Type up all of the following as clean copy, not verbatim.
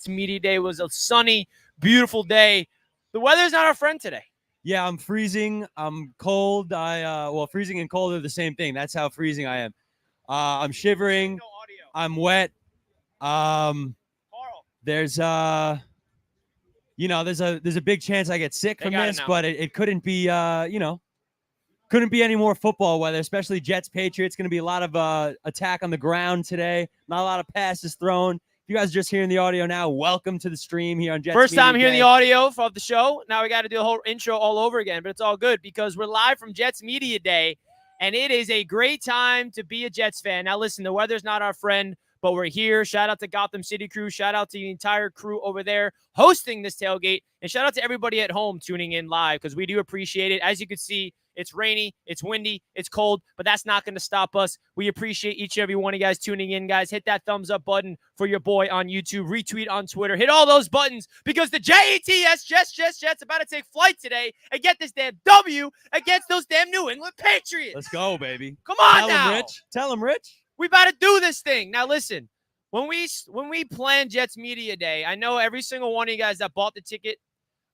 Jets Media Day. It was a sunny, beautiful day. The weather's not our friend today. Yeah, I'm freezing. I'm cold. Freezing and cold are the same thing. That's how freezing I am. I'm shivering. No audio. I'm wet. Carl. There's a big chance I get sick from this, but it couldn't be couldn't be any more football weather, especially Jets Patriots. Going to be a lot of attack on the ground today. Not a lot of passes thrown. If you guys are just hearing the audio now, welcome to the stream here on Jets First Media time hearing Day. the audio of the show. Now we got to do the whole intro all over again, but it's all good because we're live from Jets Media Day, and it is a great time to be a Jets fan. Now listen, the weather's not our friend, but we're here. Shout out to Gotham City crew. Shout out to the entire crew over there hosting this tailgate, and shout out to everybody at home tuning in live because we do appreciate it. As you can see, it's rainy, it's windy, it's cold, but that's not going to stop us. We appreciate each and every one of you guys tuning in, guys. Hit that thumbs up button for your boy on YouTube. Retweet on Twitter. Hit all those buttons because the Jets about to take flight today and get this damn W against those damn New England Patriots. Let's go, baby. Come on Tell now. him, Rich. Tell him, Rich. We about to do this thing. Now, listen, when we plan Jets Media Day, I know every single one of you guys that bought the ticket,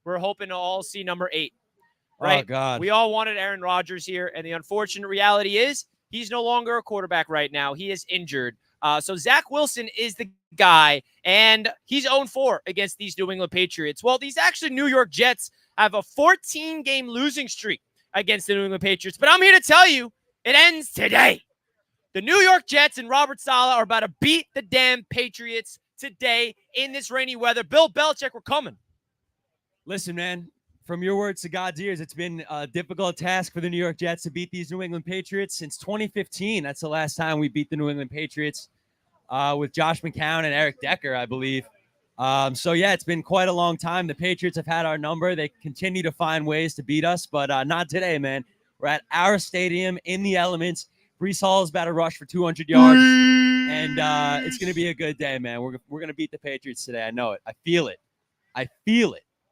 we're hoping to all see number 8. Right? Oh, God. We all wanted Aaron Rodgers here, and the unfortunate reality is he's no longer a quarterback right now. He is injured. So Zach Wilson is the guy, and he's 0-4 against these New England Patriots. Well, these actually New York Jets have a 14-game losing streak against the New England Patriots. But I'm here to tell you, it ends today. The New York Jets and Robert Saleh are about to beat the damn Patriots today in this rainy weather. Bill Belichick, we're coming. Listen, man. From your words to God's ears, it's been a difficult task for the New York Jets to beat these New England Patriots since 2015. That's the last time we beat the New England Patriots with Josh McCown and Eric Decker, I believe. It's been quite a long time. The Patriots have had our number. They continue to find ways to beat us, but not today, man. We're at our stadium in the elements. Breece Hall is about to rush for 200 yards, and it's going to be a good day, man. We're going to beat the Patriots today. I know it. I feel it.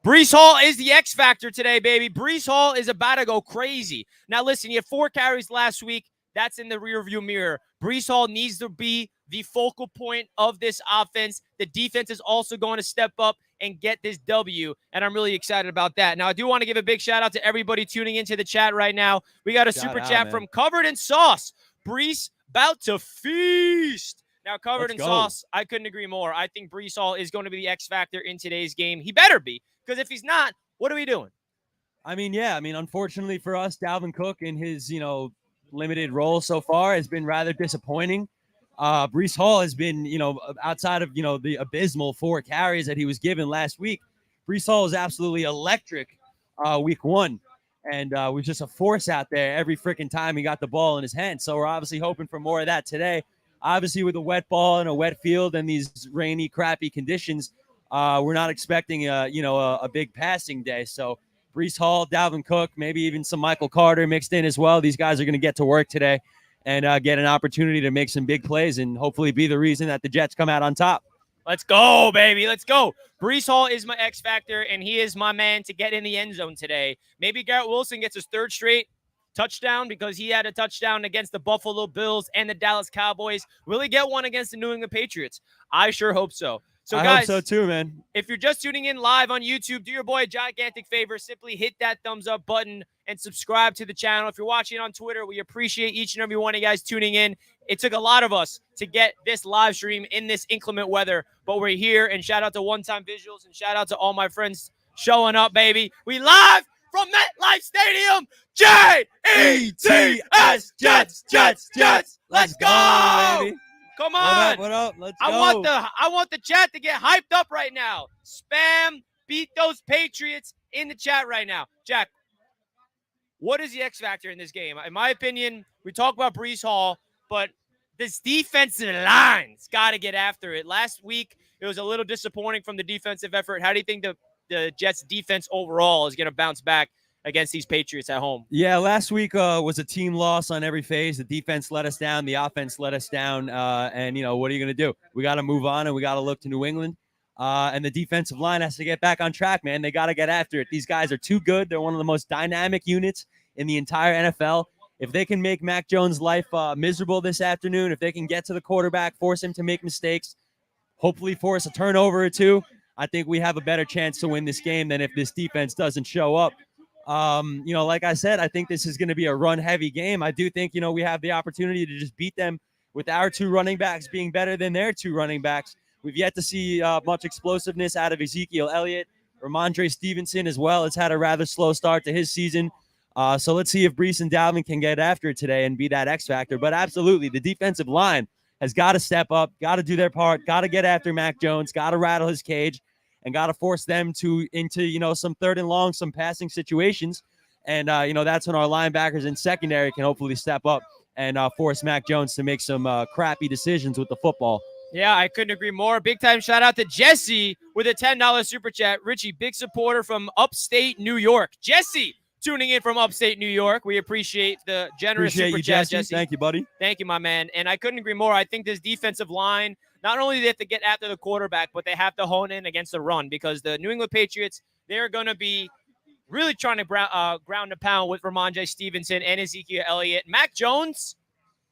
Breece Hall is the X factor today, baby. Breece Hall is about to go crazy. Now, listen, he had 4 carries last week. That's in the rearview mirror. Breece Hall needs to be the focal point of this offense. The defense is also going to step up and get this W, and I'm really excited about that. Now, I do want to give a big shout-out to everybody tuning into the chat right now. We got a super chat from Covered in Sauce. Breece about to feast. Now, Covered in Sauce, I couldn't agree more. I think Breece Hall is going to be the X factor in today's game. He better be, because if he's not, what are we doing? Unfortunately for us, Dalvin Cook in his, limited role so far has been rather disappointing. Breece Hall has been, outside of, the abysmal 4 carries that he was given last week. Breece Hall was absolutely electric week 1 and was just a force out there every freaking time he got the ball in his hand. So we're obviously hoping for more of that today. Obviously, with a wet ball and a wet field and these rainy, crappy conditions, we're not expecting a big passing day. So Breece Hall, Dalvin Cook, maybe even some Michael Carter mixed in as well. These guys are going to get to work today and get an opportunity to make some big plays and hopefully be the reason that the Jets come out on top. Let's go, baby. Let's go. Breece Hall is my X factor, and he is my man to get in the end zone today. Maybe Garrett Wilson gets his 3rd straight touchdown because he had a touchdown against the Buffalo Bills and the Dallas Cowboys. Will he get one against the New England Patriots? I sure hope so. So, I guys, hope so too, man. If you're just tuning in live on YouTube, do your boy a gigantic favor. Simply hit that thumbs up button and subscribe to the channel. If you're watching on Twitter, we appreciate each and every one of you guys tuning in. It took a lot of us to get this live stream in this inclement weather, but we're here. And shout out to One Time Visuals and shout out to all my friends showing up, baby. We live from Metlife Stadium. Jets, Jets. Let's go, baby. Come on. What up? Let's go. I want the chat to get hyped up right now. Spam, beat those Patriots in the chat right now. Jack, what is the X factor in this game? In my opinion, we talk about Breece Hall, but this defensive line's got to get after it. Last week, it was a little disappointing from the defensive effort. How do you think the Jets defense overall is going to bounce back against these Patriots at home? Yeah, last week was a team loss on every phase. The defense let us down. The offense let us down. And what are you going to do? We got to move on, and we got to look to New England. And the defensive line has to get back on track, man. They got to get after it. These guys are too good. They're one of the most dynamic units in the entire NFL. If they can make Mac Jones' life miserable this afternoon, if they can get to the quarterback, force him to make mistakes, hopefully force a turnover or two, I think we have a better chance to win this game than if this defense doesn't show up. Like I said, I think this is going to be a run-heavy game. I do think, we have the opportunity to just beat them with our 2 running backs being better than their 2 running backs. We've yet to see much explosiveness out of Ezekiel Elliott. Ramondre Stevenson as well has had a rather slow start to his season. So let's see if Breece and Dalvin can get after it today and be that X factor. But absolutely, the defensive line has got to step up, got to do their part, got to get after Mac Jones, got to rattle his cage, and got to force them into some 3rd and long, some passing situations. And, that's when our linebackers and secondary can hopefully step up and force Mac Jones to make some crappy decisions with the football. Yeah, I couldn't agree more. Big time shout out to Jesse with a $10 super chat. Richie, big supporter from upstate New York. Jesse tuning in from upstate New York. We appreciate the generous super chat, Jesse. Thank you, buddy. Thank you, my man. And I couldn't agree more. I think this defensive line, not only do they have to get after the quarterback, but they have to hone in against the run, because the New England Patriots, they're going to be really trying to ground and pound with Ramondre Stevenson and Ezekiel Elliott. Mac Jones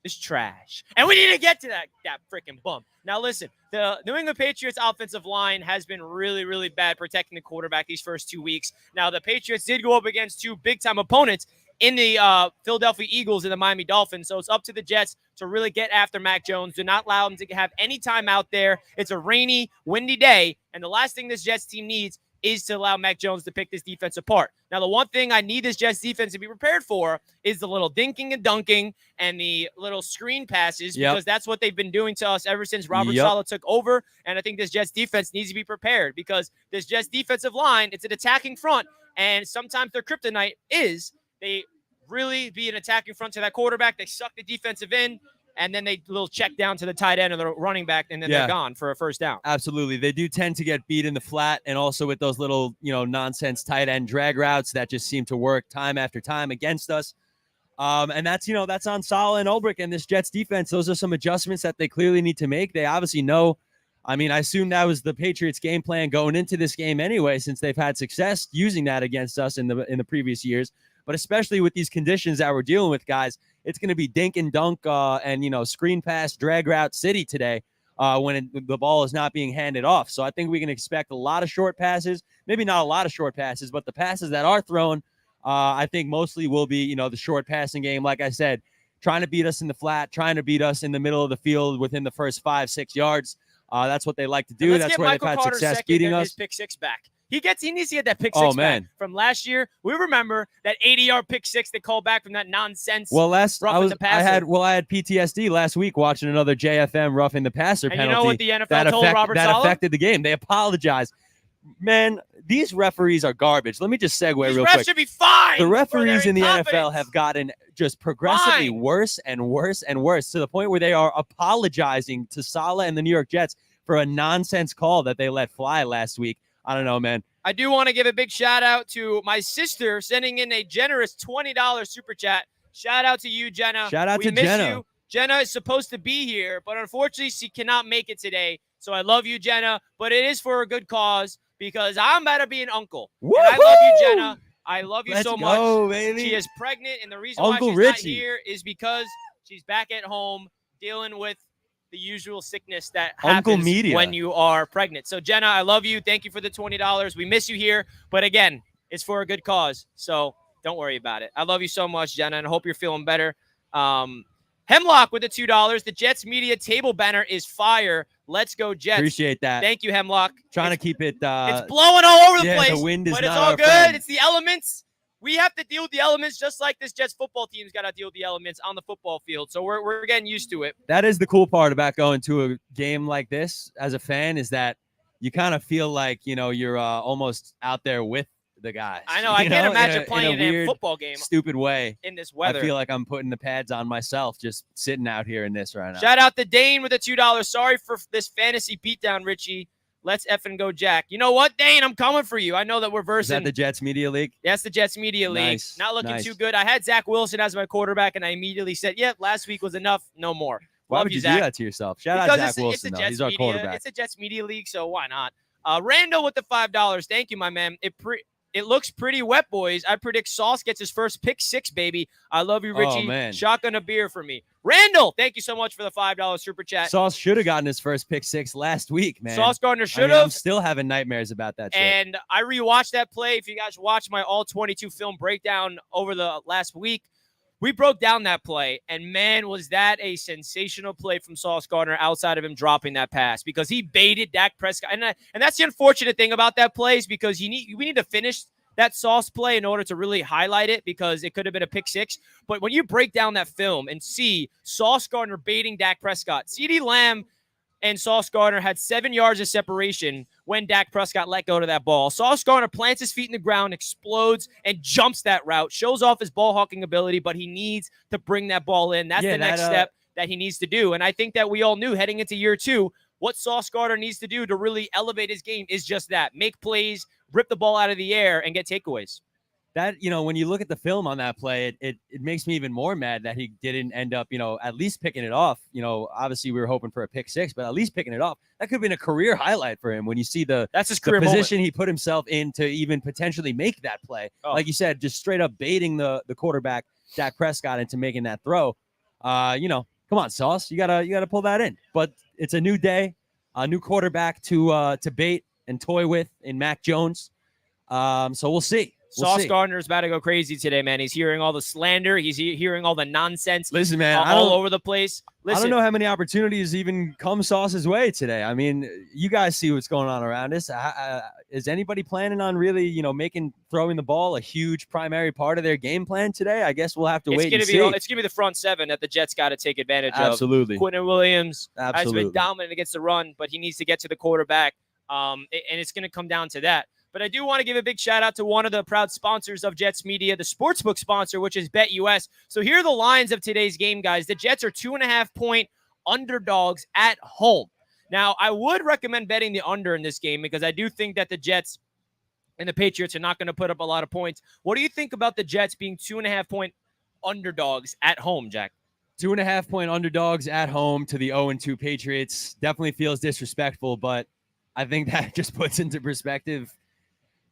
is trash. And we need to get to that freaking bump. Now, listen, the New England Patriots offensive line has been really, really bad protecting the quarterback these first 2 weeks. Now, the Patriots did go up against 2 big-time opponents in the Philadelphia Eagles and the Miami Dolphins. So it's up to the Jets to really get after Mac Jones. Do not allow him to have any time out there. It's a rainy, windy day. And the last thing this Jets team needs is to allow Mac Jones to pick this defense apart. Now, the one thing I need this Jets defense to be prepared for is the little dinking and dunking and the little screen passes, because that's what they've been doing to us ever since Robert Saleh took over. And I think this Jets defense needs to be prepared, because this Jets defensive line, it's an attacking front, and sometimes their kryptonite is they really be an attacking front to that quarterback. They suck the defensive end, and then they little check down to the tight end or the running back, and then they're gone for a first down. Absolutely. They do tend to get beat in the flat, and also with those little, nonsense tight end drag routes that just seem to work time after time against us. And that's on Saleh and Ulbrich and this Jets defense. Those are some adjustments that they clearly need to make. They obviously know. I mean, I assume that was the Patriots game plan going into this game anyway, since they've had success using that against us in the previous years. But especially with these conditions that we're dealing with, guys, it's going to be dink and dunk and screen pass, drag route city today when the ball is not being handed off. So I think we can expect a lot of short passes, maybe not a lot of short passes, but the passes that are thrown, I think mostly will be, the short passing game. Like I said, trying to beat us in the flat, trying to beat us in the middle of the field within the first 5-6 yards. That's what they like to do. That's where they've had success beating us. His pick six back. He needs to get that pick six back from last year. We remember that 80-yard pick six they called back from that nonsense. Well, I had PTSD last week watching another JFM roughing the passer penalty. You know what the NFL told Robert Saleh? That affected the game. They apologized. Man, these referees are garbage. Let me just segue real quick. These refs should be fined. The referees in the NFL have gotten just progressively worse and worse and worse, to the point where they are apologizing to Saleh and the New York Jets for a nonsense call that they let fly last week. I don't know, man. I do want to give a big shout out to my sister sending in a generous $20 super chat. Shout out to you, Jenna. Shout out to Jenna. You. Jenna is supposed to be here, but unfortunately she cannot make it today. So I love you, Jenna, but it is for a good cause, because I'm about to be an uncle. And I love you, Jenna. I love you so much. Baby. She is pregnant, and the reason Uncle why she's Richie. not here is because she's back at home dealing with the usual sickness that happens when you are pregnant. So, Jenna, I love you. Thank you for the $20. We miss you here. But, again, it's for a good cause. So, don't worry about it. I love you so much, Jenna, and I hope you're feeling better. Hemlock with the $2. The Jets media table banner is fire. Let's go, Jets. Appreciate that. Thank you, Hemlock. Trying to keep it. It's blowing all over the place. The wind is but it's not all our good. friend. It's the elements. We have to deal with the elements just like this Jets football team's got to deal with the elements on the football field. So we're getting used to it. That is the cool part about going to a game like this as a fan, is that you kind of feel like, you're almost out there with the guys. I know. I can't imagine playing in a football game. Stupid way. In this weather. I feel like I'm putting the pads on myself just sitting out here in this right now. Shout out to Dane with the $2. Sorry for this fantasy beatdown, Richie. Let's effing go, Jack. You know what, Dane? I'm coming for you. I know that we're versing. Is that the Jets Media League? Yes, the Jets Media League. Nice. Not looking too good. I had Zach Wilson as my quarterback, and I immediately said, yep, last week was enough. No more. Why would you do that to yourself? Shout out Zach Wilson, though. He's our quarterback. It's a Jets Media League, so why not? Randall with the $5. Thank you, my man. it looks pretty wet, boys. I predict Sauce gets his first pick six, baby. I love you, Richie. Oh, man. Shotgun a beer for me. Randall, thank you so much for the $5 super chat. Sauce should have gotten his first pick six last week, man. Sauce Gardner should have. I'm still having nightmares about that shit. And I rewatched that play. If you guys watched my all 22 film breakdown over the last week, we broke down that play, and man, was that a sensational play from Sauce Gardner outside of him dropping that pass, because he baited Dak Prescott. And that's the unfortunate thing about that play, is because we need to finish that Sauce play in order to really highlight it, because it could have been a pick six. But when you break down that film and see Sauce Gardner baiting Dak Prescott, CeeDee Lamb and Sauce Gardner had 7 yards of separation when Dak Prescott let go of that ball. Sauce Gardner plants his feet in the ground, explodes, and jumps that route, shows off his ball hawking ability, but he needs to bring that ball in. That's the next step that he needs to do. And I think that we all knew heading into year 2, what Sauce Gardner needs to do to really elevate his game is just that. Make plays, rip the ball out of the air, and get takeaways. That, when you look at the film on that play, it makes me even more mad that he didn't end up, at least picking it off. Obviously we were hoping for a pick six, but at least picking it off. That could have been a career highlight for him when you see that's his career position moment he put himself in to even potentially make that play. Oh. Like you said, just straight up baiting the quarterback, Dak Prescott, into making that throw. Come on, Sauce, you gotta pull that in. But it's a new day, a new quarterback to bait and toy with in Mac Jones. So we'll see. Sauce Gardner's about to go crazy today, man. He's hearing all the slander. He's hearing all the nonsense. Listen, man, all over the place. I don't know how many opportunities even come Sauce's way today. I mean, you guys see what's going on around us. Is anybody planning on really, throwing the ball a huge primary part of their game plan today? I guess we'll have to wait and see. It's going to be the front seven that the Jets got to take advantage of. Absolutely. Quentin Williams has been dominant against the run, but he needs to get to the quarterback, and it's going to come down to that. But I do want to give a big shout out to one of the proud sponsors of Jets Media, the sportsbook sponsor, which is BetUS. So here are the lines of today's game, guys. The Jets are 2.5-point underdogs at home. Now, I would recommend betting the under in this game, because I do think that the Jets and the Patriots are not going to put up a lot of points. What do you think about the Jets being 2.5-point underdogs at home, Jack? 2.5-point underdogs at home to the 0-2 Patriots definitely feels disrespectful, but I think that just puts into perspective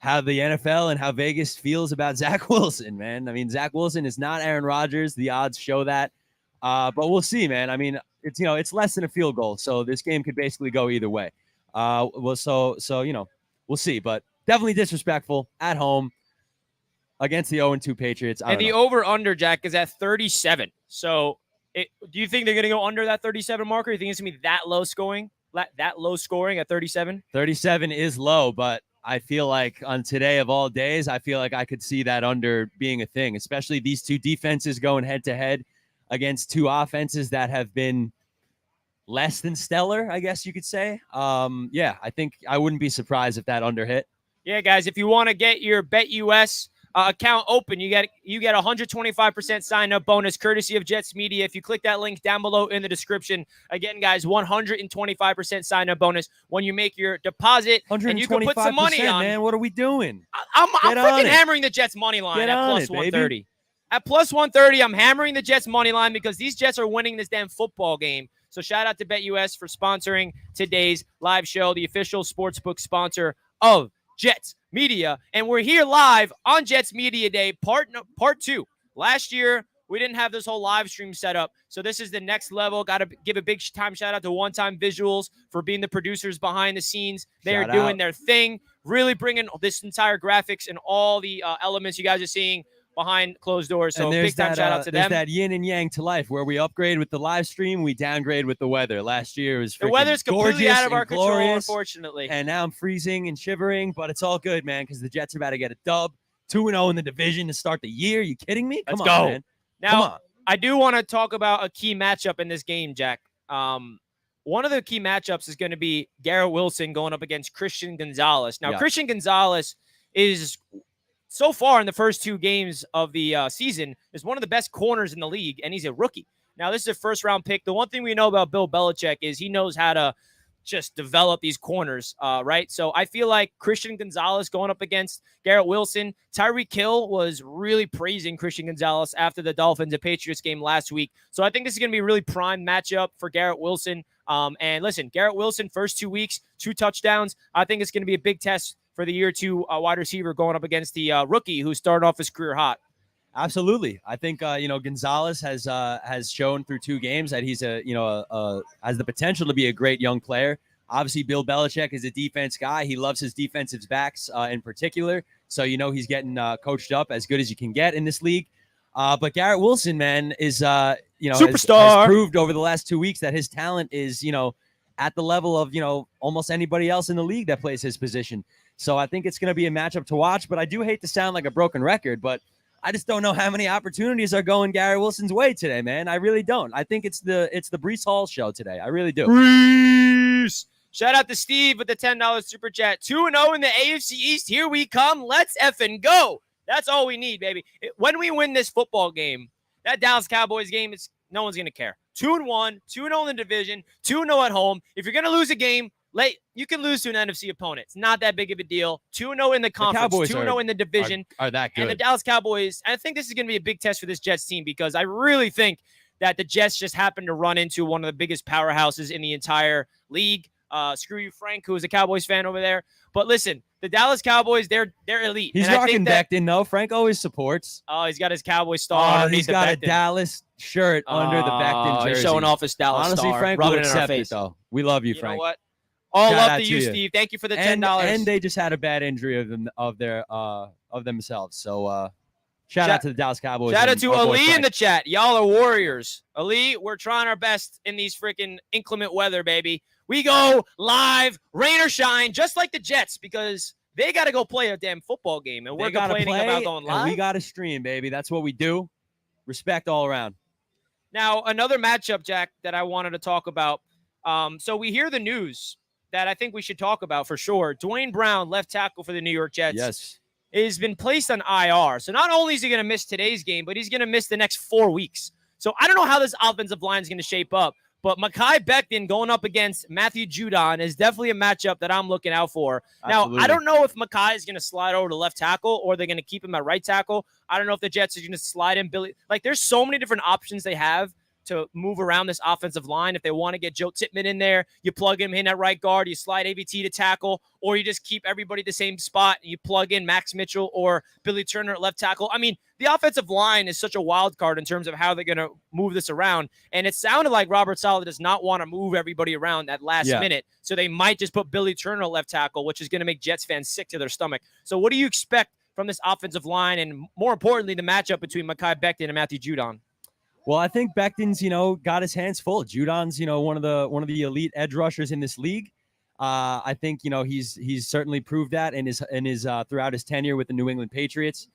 how the NFL and how Vegas feels about Zach Wilson, man. I mean, Zach Wilson is not Aaron Rodgers. The odds show that. But we'll see, man. I mean, it's less than a field goal, so this game could basically go either way. We'll see. But definitely disrespectful at home against the 0-2 Patriots. And the over-under, Jack, is at 37. So do you think they're going to go under that 37 marker? You think it's going to be that low scoring? That low scoring at 37? 37 is low, but I feel like on today of all days, I feel like I could see that under being a thing, especially these two defenses going head to head against two offenses that have been less than stellar, I guess you could say. I think I wouldn't be surprised if that under hit. Yeah, guys, if you want to get your BetUS account open, you get 125% sign-up bonus courtesy of Jets Media. If you click that link down below in the description, again, guys, 125% sign-up bonus when you make your deposit, and you can put some money on. Man, what are we doing? I'm freaking hammering the Jets money line at plus 130. Baby. At plus 130, I'm hammering the Jets money line because these Jets are winning this damn football game. So shout out to BetUS for sponsoring today's live show, the official sportsbook sponsor of Jets Media. And we're here live on Jets Media Day, part 2. Last year, we didn't have this whole live stream set up. So this is the next level. Got to give a big time shout out to One Time Visuals for being the producers behind the scenes. They are doing their thing, really bringing this entire graphics and all the elements you guys are seeing behind closed doors. So big time shout out to them. There's that yin and yang to life where we upgrade with the live stream, we downgrade with the weather. Last year was the weather's completely out of our control, unfortunately. And now I'm freezing and shivering, but it's all good, man, because the Jets are about to get a dub. 2-0 in the division to start the year. You kidding me? Let's go, man. Now, I do want to talk about a key matchup in this game, Jack. One of the key matchups is going to be Garrett Wilson going up against Christian Gonzalez. Now, Christian Gonzalez is, so far in the first 2 games of the season, is one of the best corners in the league, and he's a rookie. Now, this is a first-round pick. The one thing we know about Bill Belichick is he knows how to just develop these corners, right? So I feel like Christian Gonzalez going up against Garrett Wilson. Tyreek Hill was really praising Christian Gonzalez after the Dolphins and Patriots game last week. So I think this is going to be a really prime matchup for Garrett Wilson. And listen, Garrett Wilson, first 2 weeks, 2 touchdowns. I think it's going to be a big test for the year 2 wide receiver going up against the rookie who started off his career hot. Absolutely. I think, Gonzalez has shown through 2 games that he's has the potential to be a great young player. Obviously, Bill Belichick is a defense guy. He loves his defensive backs in particular. So, he's getting coached up as good as you can get in this league. But Garrett Wilson, man, is, superstar. Has proved over the last 2 weeks that his talent is, at the level of, almost anybody else in the league that plays his position. So I think it's going to be a matchup to watch. But I do hate to sound like a broken record, but I just don't know how many opportunities are going Garrett Wilson's way today, man. I really don't. I think it's the Breece Hall show today. I really do. Breece! Shout out to Steve with the $10 super chat. 2-0 in the AFC East. Here we come. Let's effing go. That's all we need, baby. When we win this football game, that Dallas Cowboys game, no one's going to care. 2-1, 2-0 in the division, 2-0 at home. If you're going to lose a game, you can lose to an NFC opponent. It's not that big of a deal. 2-0 in the conference, 2-0 in the division. Are that good? And the Dallas Cowboys, I think this is going to be a big test for this Jets team because I really think that the Jets just happened to run into one of the biggest powerhouses in the entire league. Screw you, Frank, who is a Cowboys fan over there. But listen, the Dallas Cowboys, they're elite. He's rocking Becton, though. Frank always supports. Oh, he's got his Cowboy star. He's got a Dallas shirt under the Becton jersey. He's showing off his Dallas Honestly, star. Frank, rubbing will it in our accept face. it, though. We love you, Frank. You know what? All Shout love to you, Steve. Thank you for the $10. And they just had a bad injury of themselves. So shout out to the Dallas Cowboys. Shout out to Ali in the chat. Y'all are warriors. Ali, we're trying our best in these freaking inclement weather, baby. We go live, rain or shine, just like the Jets, because they got to go play a damn football game, and we're complaining about going live. And we got to stream, baby. That's what we do. Respect all around. Now, another matchup, Jack, that I wanted to talk about. So we hear the news that I think we should talk about for sure. Dwayne Brown, left tackle for the New York Jets, yes, has been placed on IR. So not only is he going to miss today's game, but he's going to miss the next 4 weeks. So I don't know how this offensive line is going to shape up. But Mekhi Becton going up against Matthew Judon is definitely a matchup that I'm looking out for. Absolutely. Now, I don't know if Mekhi is going to slide over to left tackle or they're going to keep him at right tackle. I don't know if the Jets are going to slide in Billy. Like, there's so many different options they have to move around this offensive line. If they want to get Joe Tippmann in there, you plug him in at right guard, you slide AVT to tackle, or you just keep everybody the same spot and you plug in Max Mitchell or Billy Turner at left tackle. I mean, the offensive line is such a wild card in terms of how they're going to move this around. And it sounded like Robert Saleh does not want to move everybody around at last minute. So they might just put Billy Turner at left tackle, which is going to make Jets fans sick to their stomach. So what do you expect from this offensive line? And more importantly, the matchup between Mekhi Becton and Matthew Judon? Well, I think Becton's, got his hands full. Judon's, one of the elite edge rushers in this league. I think, he's certainly proved that in his throughout his tenure with the New England Patriots.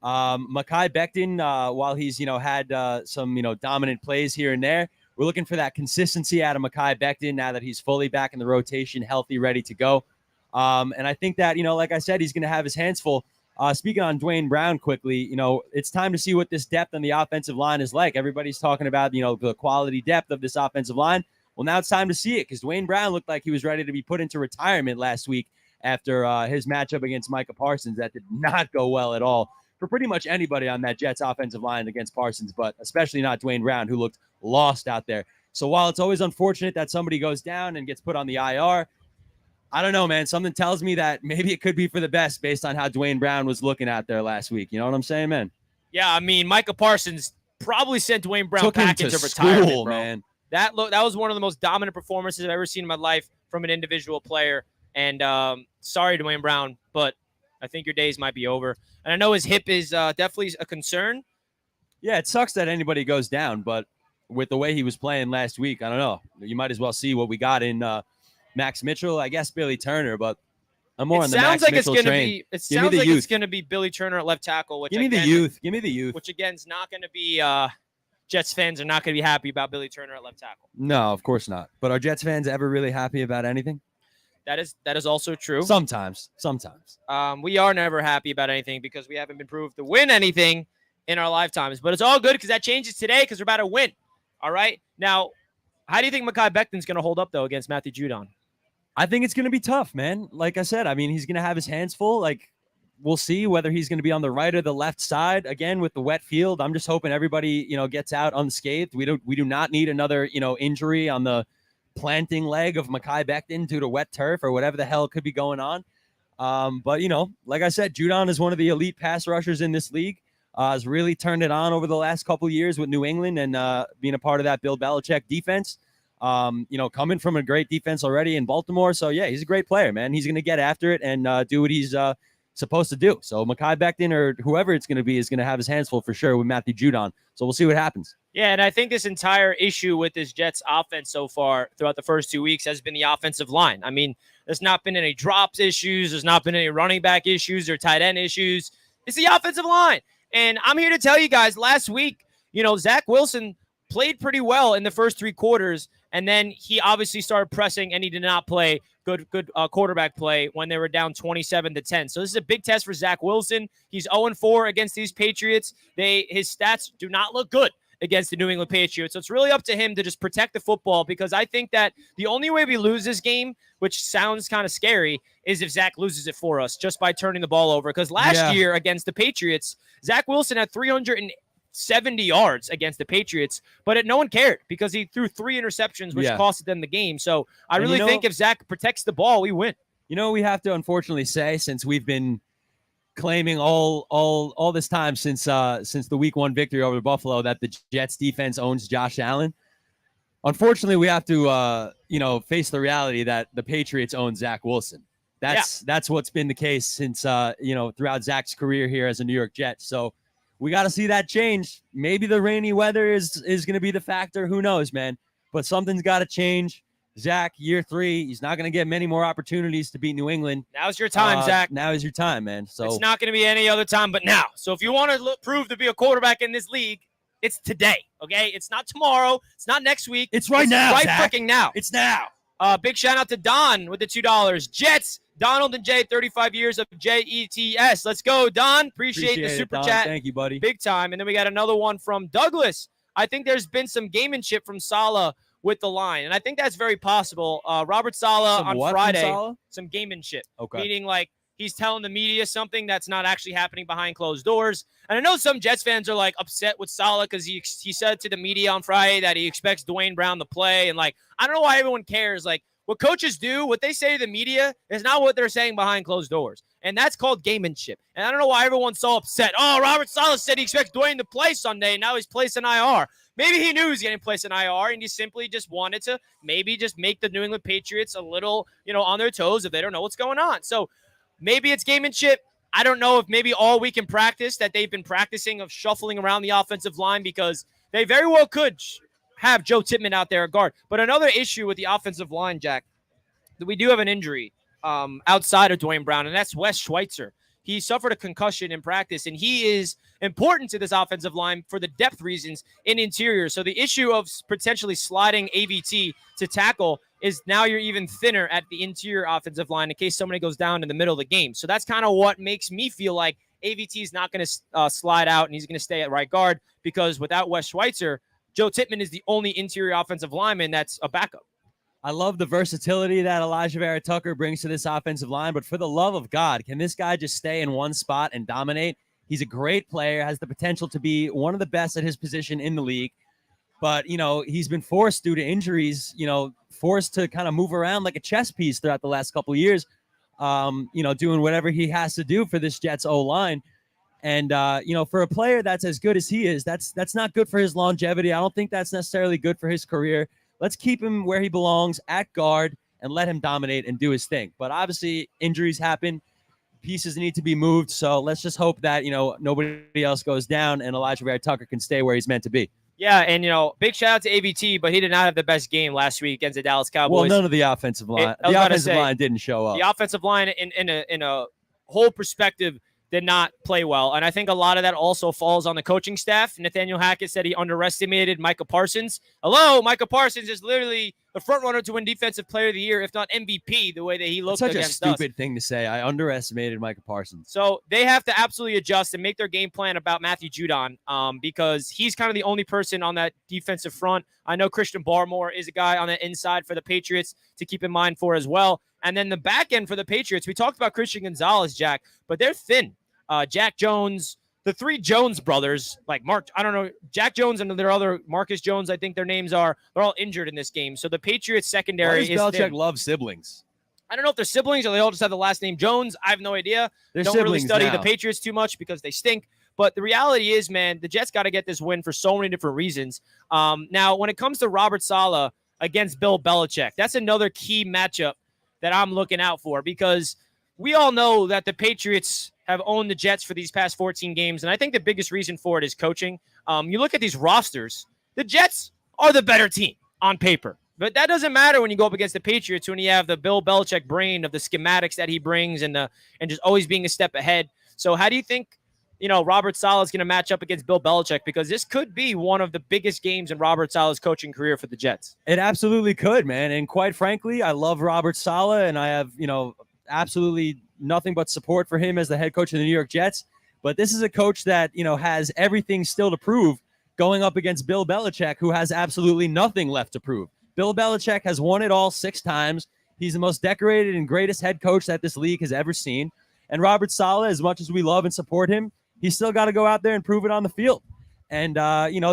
Mekhi Becton, while he's, had some, dominant plays here and there, we're looking for that consistency out of Mekhi Becton now that he's fully back in the rotation, healthy, ready to go. And I think that, like I said, he's going to have his hands full. Speaking on Dwayne Brown quickly, it's time to see what this depth on the offensive line is like. Everybody's talking about, the quality depth of this offensive line. Well, now it's time to see it because Dwayne Brown looked like he was ready to be put into retirement last week after his matchup against Micah Parsons. That did not go well at all for pretty much anybody on that Jets offensive line against Parsons, but especially not Dwayne Brown, who looked lost out there. So while it's always unfortunate that somebody goes down and gets put on the IR, I don't know, man. Something tells me that maybe it could be for the best based on how Dwayne Brown was looking out there last week. You know what I'm saying, man? Yeah, I mean, Micah Parsons probably sent Dwayne Brown back into retirement, bro. Man. That was one of the most dominant performances I've ever seen in my life from an individual player. And sorry, Dwayne Brown, but I think your days might be over. And I know his hip is definitely a concern. Yeah, it sucks that anybody goes down, but with the way he was playing last week, I don't know. You might as well see what we got in Max Mitchell, I guess Billy Turner, but I'm more on the Max Mitchell train. It sounds like it's going to be Billy Turner at left tackle. Which Give me the youth. Give me the youth. Which, again, is not going to be Jets fans are not going to be happy about Billy Turner at left tackle. No, of course not. But are Jets fans ever really happy about anything? That is also true. Sometimes. We are never happy about anything because we haven't been proved to win anything in our lifetimes. But it's all good because that changes today because we're about to win. All right? Now, how do you think Mekhi Becton's going to hold up, though, against Matthew Judon? I think it's going to be tough, man. Like I said, I mean, he's going to have his hands full. Like, we'll see whether he's going to be on the right or the left side. Again, with the wet field, I'm just hoping everybody, gets out unscathed. We do not need another, injury on the planting leg of Mekhi Becton due to wet turf or whatever the hell could be going on. But, like I said, Judon is one of the elite pass rushers in this league. Has really turned it on over the last couple of years with New England and being a part of that Bill Belichick defense. Coming from a great defense already in Baltimore. So, yeah, he's a great player, man. He's going to get after it and do what he's supposed to do. So Mekhi Becton or whoever it's going to be is going to have his hands full for sure with Matthew Judon. So we'll see what happens. Yeah, and I think this entire issue with this Jets offense so far throughout the first 2 weeks has been the offensive line. I mean, there's not been any drops issues. There's not been any running back issues or tight end issues. It's the offensive line. And I'm here to tell you guys, last week, Zach Wilson played pretty well in the first 3 quarters, and then he obviously started pressing, and he did not play good quarterback play when they were down 27-10. So this is a big test for Zach Wilson. He's 0-4 against these Patriots. His stats do not look good against the New England Patriots. So it's really up to him to just protect the football, because I think that the only way we lose this game, which sounds kind of scary, is if Zach loses it for us just by turning the ball over. Because last year against the Patriots, Zach Wilson had 370 yards against the Patriots, but no one cared because he threw 3 interceptions, which costed them the game. So I really think if Zach protects the ball, we win. We have to unfortunately say, since we've been claiming all this time since the week 1 victory over Buffalo, that the Jets defense owns Josh Allen. Unfortunately, we have to face the reality that the Patriots own Zach Wilson. That's what's been the case since throughout Zach's career here as a New York Jet. So we got to see that change. Maybe the rainy weather is going to be the factor. Who knows, man? But something's got to change. Zach, year 3, he's not going to get many more opportunities to beat New England. Now's your time, Zach. Now is your time, man. So it's not going to be any other time but now. So if you want to prove to be a quarterback in this league, it's today, okay? It's not tomorrow. It's not next week. It's right now, right Zach. freaking now. It's now. Big shout out to Don with the $2. Jets, Donald and Jay, 35 years of JETS. Let's go, Don. Appreciate the super chat. Thank you, buddy. Big time. And then we got another one from Douglas. I think there's been some gamemanship from Saleh with the line, and I think that's very possible. Robert Saleh on Friday, some gamemanship, meaning like he's telling the media something that's not actually happening behind closed doors. And I know some Jets fans are like upset with Saleh because he said to the media on Friday that he expects Dwayne Brown to play, and like I don't know why everyone cares. Like what coaches do, what they say to the media is not what they're saying behind closed doors, and that's called gamemanship. And I don't know why everyone's so upset. Oh, Robert Saleh said he expects Dwayne to play Sunday, and now he's placed in IR. Maybe he knew he was getting placed in IR, and he simply just wanted to maybe just make the New England Patriots a little, on their toes if they don't know what's going on. So maybe it's gamemanship. I don't know if maybe all week in practice that they've been practicing of shuffling around the offensive line, because they very well could have Joe Tippmann out there at guard. But another issue with the offensive line, Jack, that we do have an injury outside of Dwayne Brown, and that's Wes Schweitzer. He suffered a concussion in practice, and he is important to this offensive line for the depth reasons in interior. So the issue of potentially sliding AVT to tackle is now you're even thinner at the interior offensive line in case somebody goes down in the middle of the game. So that's kind of what makes me feel like AVT is not going to slide out, and he's going to stay at right guard, because without Wes Schweitzer, Joe Tippmann is the only interior offensive lineman that's a backup. I love the versatility that Elijah Vera Tucker brings to this offensive line, but for the love of God, can this guy just stay in one spot and dominate? He's a great player, has the potential to be one of the best at his position in the league, but, he's been forced due to injuries, forced to kind of move around like a chess piece throughout the last couple of years, doing whatever he has to do for this Jets O-line. And, for a player that's as good as he is, that's not good for his longevity. I don't think that's necessarily good for his career. Let's keep him where he belongs, at guard, and let him dominate and do his thing. But obviously, injuries happen. Pieces need to be moved. So let's just hope that, nobody else goes down and Elijah Vera Tucker can stay where he's meant to be. Yeah, and, big shout out to AVT, but he did not have the best game last week against the Dallas Cowboys. Well, none of the offensive line. The offensive line didn't show up. The offensive line, in a whole perspective, did not play well. And I think a lot of that also falls on the coaching staff. Nathaniel Hackett said he underestimated Micah Parsons. Hello, Micah Parsons is literally the front runner to win Defensive Player of the Year, if not MVP, the way that he looked against us. Such a stupid thing to say. I underestimated Micah Parsons. So they have to absolutely adjust and make their game plan about Matthew Judon, because he's kind of the only person on that defensive front. I know Christian Barmore is a guy on the inside for the Patriots to keep in mind for as well. And then the back end for the Patriots, we talked about Christian Gonzalez, Jack, but they're thin. Jack Jones, the 3 Jones brothers, like Mark, I don't know, Jack Jones and their other Marcus Jones, I think their names are, they're all injured in this game. So the Patriots secondary is Belichick love siblings. I don't know if they're siblings or they all just have the last name Jones. I have no idea. They're Don't really siblings study now. the Patriots too much because they stink. But the reality is, man, the Jets got to get this win for so many different reasons. Now, when it comes to Robert Saleh against Bill Belichick, that's another key matchup that I'm looking out for because we all know that the Patriots have owned the Jets for these past 14 games, and I think the biggest reason for it is coaching. You look at these rosters, the Jets are the better team on paper. But that doesn't matter when you go up against the Patriots when you have the Bill Belichick brain of the schematics that he brings and just always being a step ahead. So how do you think, Robert Saleh is going to match up against Bill Belichick? Because this could be one of the biggest games in Robert Saleh's coaching career for the Jets. It absolutely could, man. And quite frankly, I love Robert Saleh, and I have, absolutely nothing but support for him as the head coach of the New York Jets. But this is a coach that, has everything still to prove going up against Bill Belichick, who has absolutely nothing left to prove. Bill Belichick has won it all 6 times. He's the most decorated and greatest head coach that this league has ever seen. And Robert Saleh, as much as we love and support him, he's still got to go out there and prove it on the field. And,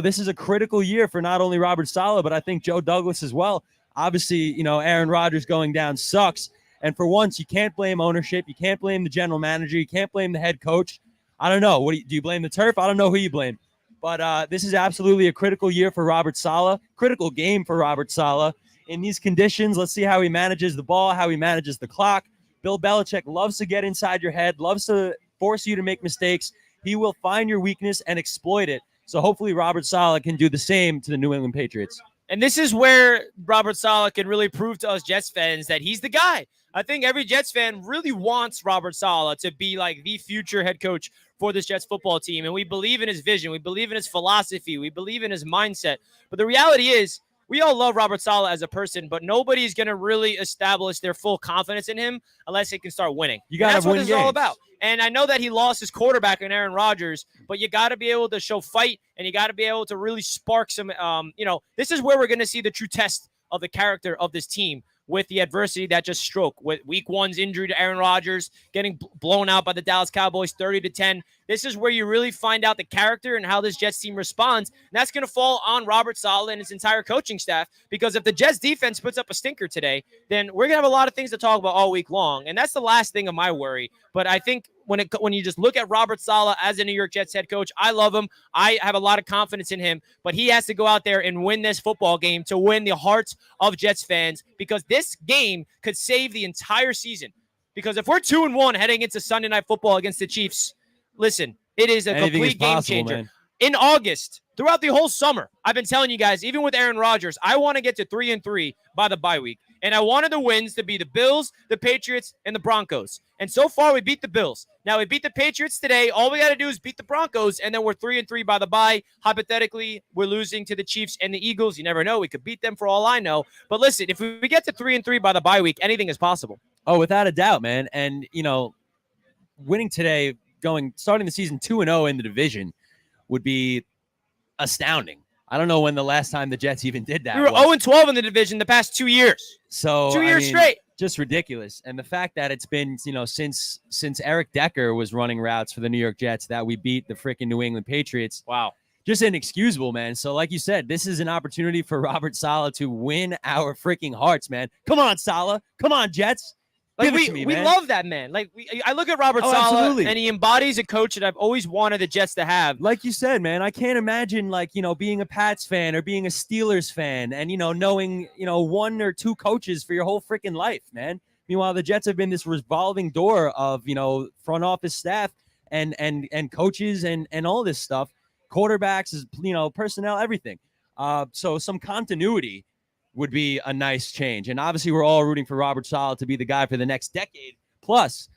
this is a critical year for not only Robert Saleh, but I think Joe Douglas as well. Obviously, Aaron Rodgers going down sucks. And for once, you can't blame ownership. You can't blame the general manager. You can't blame the head coach. I don't know. Do you blame the turf? I don't know who you blame. But this is absolutely a critical year for Robert Saleh, critical game for Robert Saleh. In these conditions, let's see how he manages the ball, how he manages the clock. Bill Belichick loves to get inside your head, loves to force you to make mistakes. He will find your weakness and exploit it. So hopefully Robert Saleh can do the same to the New England Patriots. And this is where Robert Saleh can really prove to us Jets fans that he's the guy. I think every Jets fan really wants Robert Saleh to be like the future head coach for this Jets football team. And we believe in his vision. We believe in his philosophy. We believe in his mindset. But the reality is we all love Robert Saleh as a person, but nobody's going to really establish their full confidence in him unless he can start winning. You got to win That's what this games. is all about. And I know that he lost his quarterback in Aaron Rodgers, but you got to be able to show fight and you got to be able to really spark some, this is where we're going to see the true test of the character of this team with the adversity that just struck with week 1's injury to Aaron Rodgers, getting blown out by the Dallas Cowboys 30-10. This is where you really find out the character and how this Jets team responds. And that's going to fall on Robert Saleh and his entire coaching staff, because if the Jets defense puts up a stinker today, then we're going to have a lot of things to talk about all week long. And that's the last thing of my worry. But I think when you just look at Robert Saleh as a New York Jets head coach, I love him. I have a lot of confidence in him, but he has to go out there and win this football game to win the hearts of Jets fans, because this game could save the entire season. Because if we're 2-1 heading into Sunday Night Football against the Chiefs, listen, it is a complete game changer. Man. In August, throughout the whole summer, I've been telling you guys, even with Aaron Rodgers, I want to get to 3-3 by the bye week. And I wanted the wins to be the Bills, the Patriots, and the Broncos. And so far, we beat the Bills. Now, we beat the Patriots today. All we got to do is beat the Broncos, and then we're 3-3 by the bye. Hypothetically, we're losing to the Chiefs and the Eagles. You never know. We could beat them for all I know. But listen, if we get to 3-3 by the bye week, anything is possible. Oh, without a doubt, man. And, winning today, starting the season 2-0 in the division would be astounding. I don't know when the last time the Jets even did that. We were 0-12 in the division the past 2 years. So 2 years straight. Just ridiculous. And the fact that it's been, since Eric Decker was running routes for the New York Jets that we beat the freaking New England Patriots. Wow. Just inexcusable, man. So like you said, this is an opportunity for Robert Saleh to win our freaking hearts, man. Come on, Saleh. Come on, Jets. Like we love that man. Like I look at Robert Saleh, absolutely. And he embodies a coach that I've always wanted the Jets to have. Like you said, man, I can't imagine being a Pats fan or being a Steelers fan and knowing 1 or 2 coaches for your whole freaking life, man. Meanwhile, the Jets have been this revolving door of front office staff and coaches and all this stuff, quarterbacks, personnel, everything. So some continuity would be a nice change. And obviously we're all rooting for Robert Saleh to be the guy for the next decade plus.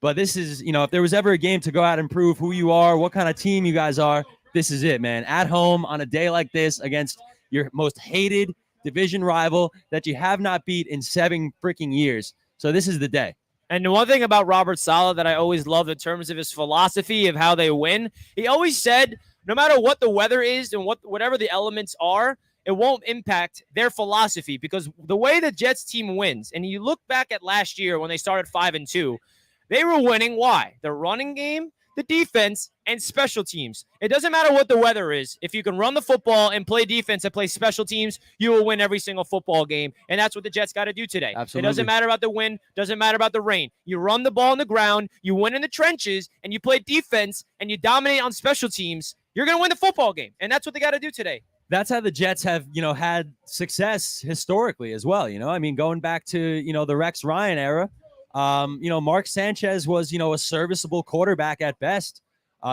But this is, if there was ever a game to go out and prove who you are, what kind of team you guys are, this is it, man. At home on a day like this against your most hated division rival that you have not beat in 7 freaking years. So this is the day. And the one thing about Robert Saleh that I always loved in terms of his philosophy of how they win, he always said, no matter what the weather is and whatever the elements are, it won't impact their philosophy, because the way the Jets team wins, and you look back at last year when they started 5-2, they were winning. Why? The running game, the defense, and special teams. It doesn't matter what the weather is. If you can run the football and play defense and play special teams, you will win every single football game. And that's what the Jets got to do today. Absolutely. It doesn't matter about the wind, doesn't matter about the rain. You run the ball on the ground, you win in the trenches, and you play defense, and you dominate on special teams, you're going to win the football game. And that's what they got to do today. That's how the Jets have, had success historically as well. I mean, going back to, the Rex Ryan era, Mark Sanchez was, a serviceable quarterback at best.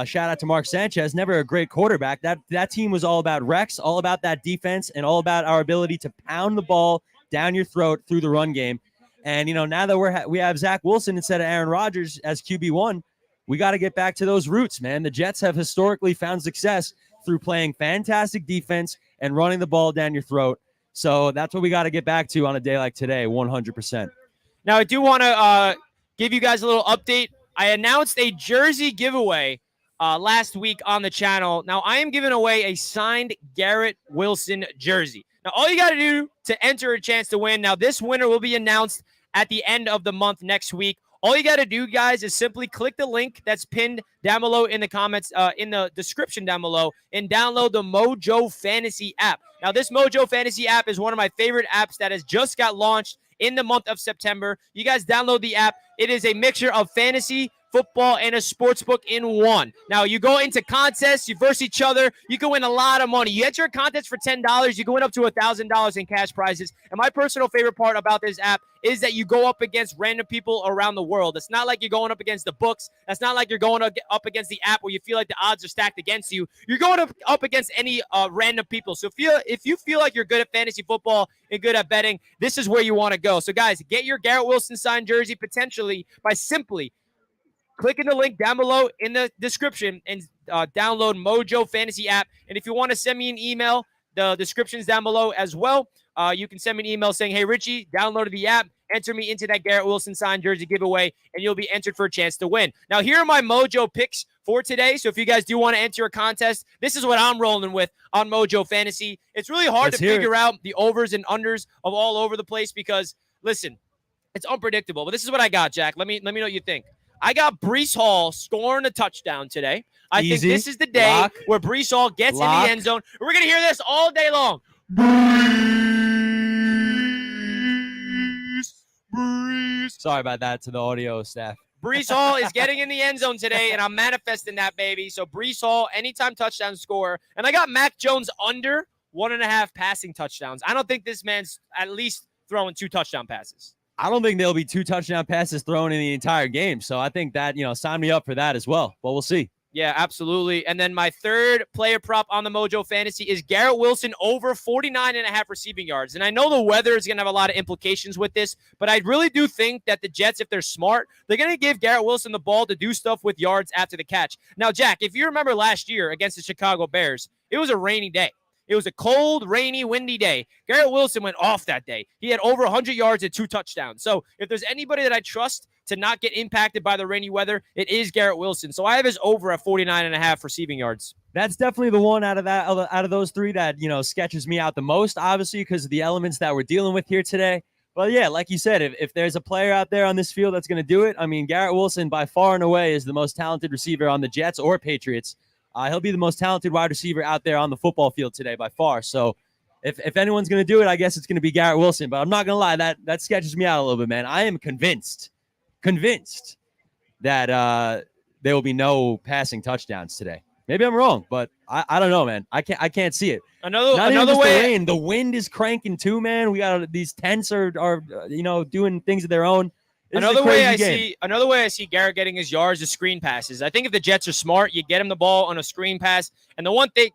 Shout out to Mark Sanchez, never a great quarterback. That team was all about Rex, all about that defense, and all about our ability to pound the ball down your throat through the run game. And, now that we have Zach Wilson instead of Aaron Rodgers as QB1, we got to get back to those roots, man. The Jets have historically found success through playing fantastic defense and running the ball down your throat. So that's what we got to get back to on a day like today, 100%. Now, I do want to give you guys a little update. I announced a jersey giveaway last week on the channel. Now, I am giving away a signed Garrett Wilson jersey. Now, all you got to do to enter a chance to win, now this winner will be announced at the end of the month next week. All you got to do, guys, is simply click the link that's pinned down below in the comments, in the description down below, and download the Mojo Fantasy app. Now, this Mojo Fantasy app is one of my favorite apps that has just got launched in the month of September. You guys download the app. It is a mixture of fantasy, football, and a sports book in one. Now, you go into contests, you verse each other, you can win a lot of money. You enter a contest for $10, you can win up to $1,000 in cash prizes. And my personal favorite part about this app is that you go up against random people around the world. It's not like you're going up against the books. That's not like you're going up against the app where you feel like the odds are stacked against you. You're going up against any random people. So if you feel like you're good at fantasy football and good at betting, this is where you want to go. So, guys, get your Garrett Wilson signed jersey potentially by simply clicking the link down below in the description and download Mojo Fantasy app. And if you want to send me an email, the description's down below as well. You can send me an email saying, hey, Richie, downloaded the app, enter me into that Garrett Wilson signed jersey giveaway, and you'll be entered for a chance to win. Now, here are my Mojo picks for today. So if you guys do want to enter a contest, this is what I'm rolling with on Mojo Fantasy. It's really hard to figure out the overs and unders of all over the place because, listen, it's unpredictable. But this is what I got, Jack. Let me know what you think. I got Breece Hall scoring a touchdown today. I think this is the day where Breece Hall gets in the end zone. We're going to hear this all day long. Breece. Sorry about that to the audio staff. Breece Hall is getting in the end zone today, and I'm manifesting that, baby. So Breece Hall, anytime touchdown scorer. And I got Mac Jones under 1.5 passing touchdowns. I don't think this man's at least throwing 2 touchdown passes. I don't think there'll be 2 touchdown passes thrown in the entire game. So I think that, sign me up for that as well. But we'll see. Yeah, absolutely. And then my third player prop on the Mojo Fantasy is Garrett Wilson over 49.5 receiving yards. And I know the weather is going to have a lot of implications with this, but I really do think that the Jets, if they're smart, they're going to give Garrett Wilson the ball to do stuff with yards after the catch. Now, Jack, if you remember last year against the Chicago Bears, it was a rainy day. It was a cold, rainy, windy day. Garrett Wilson went off that day. He had over 100 yards and 2 touchdowns. So if there's anybody that I trust to not get impacted by the rainy weather, it is Garrett Wilson. So I have his over at 49.5 receiving yards. That's definitely the one out of those 3 that, sketches me out the most, obviously, because of the elements that we're dealing with here today. But yeah, like you said, if there's a player out there on this field that's going to do it, I mean, Garrett Wilson by far and away is the most talented receiver on the Jets or Patriots. He'll be the most talented wide receiver out there on the football field today by far. So if anyone's going to do it, I guess it's going to be Garrett Wilson. But I'm not going to lie, that sketches me out a little bit, man. I am convinced that there will be no passing touchdowns today. Maybe I'm wrong, but I don't know, man. I can't see it. Another way. The wind is cranking too, man. We got these tents are doing things of their own. Another way I see Garrett getting his yards is screen passes. I think if the Jets are smart, you get him the ball on a screen pass. And the one thing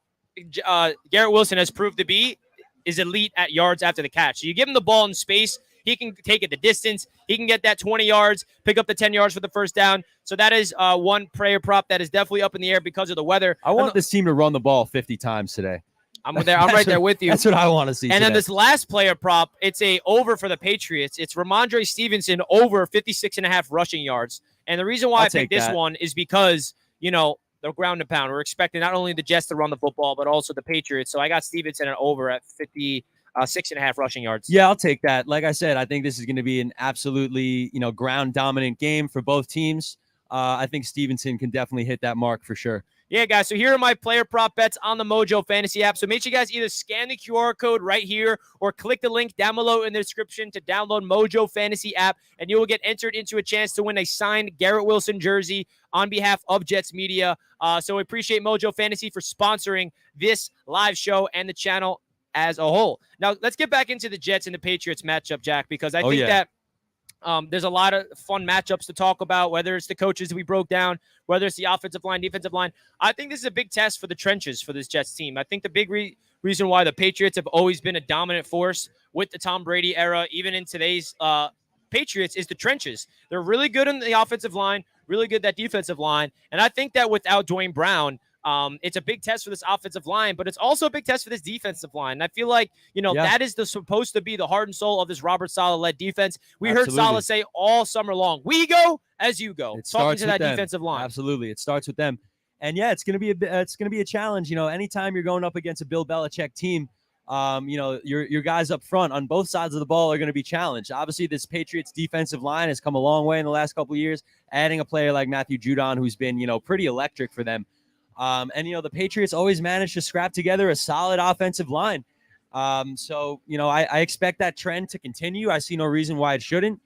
Garrett Wilson has proved to be is elite at yards after the catch. So you give him the ball in space, he can take it the distance. He can get that 20 yards, pick up the 10 yards for the first down. So that is one player prop that is definitely up in the air because of the weather. I want this team to run the ball 50 times today. I'm right there with you. That's what I want to see. And then this last player prop, it's a over for the Patriots. It's Ramondre Stevenson over 56.5 rushing yards. And the reason why I picked this one is because, the ground and pound. We're expecting not only the Jets to run the football, but also the Patriots. So I got Stevenson at over at 56.5 rushing yards. Yeah, I'll take that. Like I said, I think this is going to be an absolutely, ground dominant game for both teams. I think Stevenson can definitely hit that mark for sure. Yeah, guys, so here are my player prop bets on the Mojo Fantasy app. So make sure you guys either scan the QR code right here or click the link down below in the description to download Mojo Fantasy app, and you will get entered into a chance to win a signed Garrett Wilson jersey on behalf of Jets Media. So we appreciate Mojo Fantasy for sponsoring this live show and the channel as a whole. Now, let's get back into the Jets and the Patriots matchup, Jack, because I think that there's a lot of fun matchups to talk about, whether it's the coaches we broke down, whether it's the offensive line, defensive line. I think this is a big test for the trenches for this Jets team. I think the big reason why the Patriots have always been a dominant force with the Tom Brady era, even in today's Patriots, is the trenches. They're really good in the offensive line, really good that defensive line. And I think that without Dwayne Brown, it's a big test for this offensive line, but it's also a big test for this defensive line. And I feel like, that is supposed to be the heart and soul of this Robert Saleh-led defense. We heard Saleh say all summer long, we go as you go. It talking starts to with that them. Defensive line. Absolutely. It starts with them. And yeah, it's going to be a challenge. Anytime you're going up against a Bill Belichick team, your guys up front on both sides of the ball are going to be challenged. Obviously, this Patriots defensive line has come a long way in the last couple of years, adding a player like Matthew Judon, who's been, pretty electric for them. And the Patriots always manage to scrap together a solid offensive line. So I expect that trend to continue. I see no reason why it shouldn't.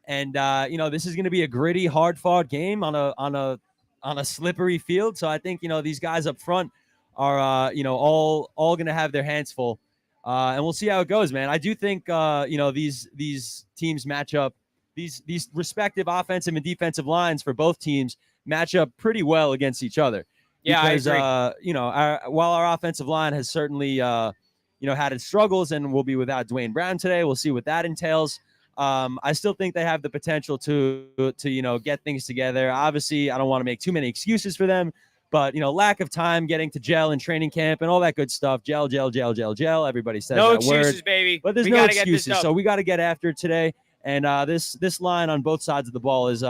And this is going to be a gritty, hard-fought game on a slippery field. So I think these guys up front are all going to have their hands full. And we'll see how it goes, man. I do think these teams match up. These respective offensive and defensive lines for both teams match up pretty well against each other. Yeah, because, I agree. While our offensive line has certainly, had its struggles and will be without Dwayne Brown today, we'll see what that entails. I still think they have the potential to get things together. Obviously, I don't want to make too many excuses for them, but, lack of time getting to gel in training camp and all that good stuff. Gel. Everybody says no that excuses, word. baby. But there's no excuses, so we got to get after it today. And this line on both sides of the ball has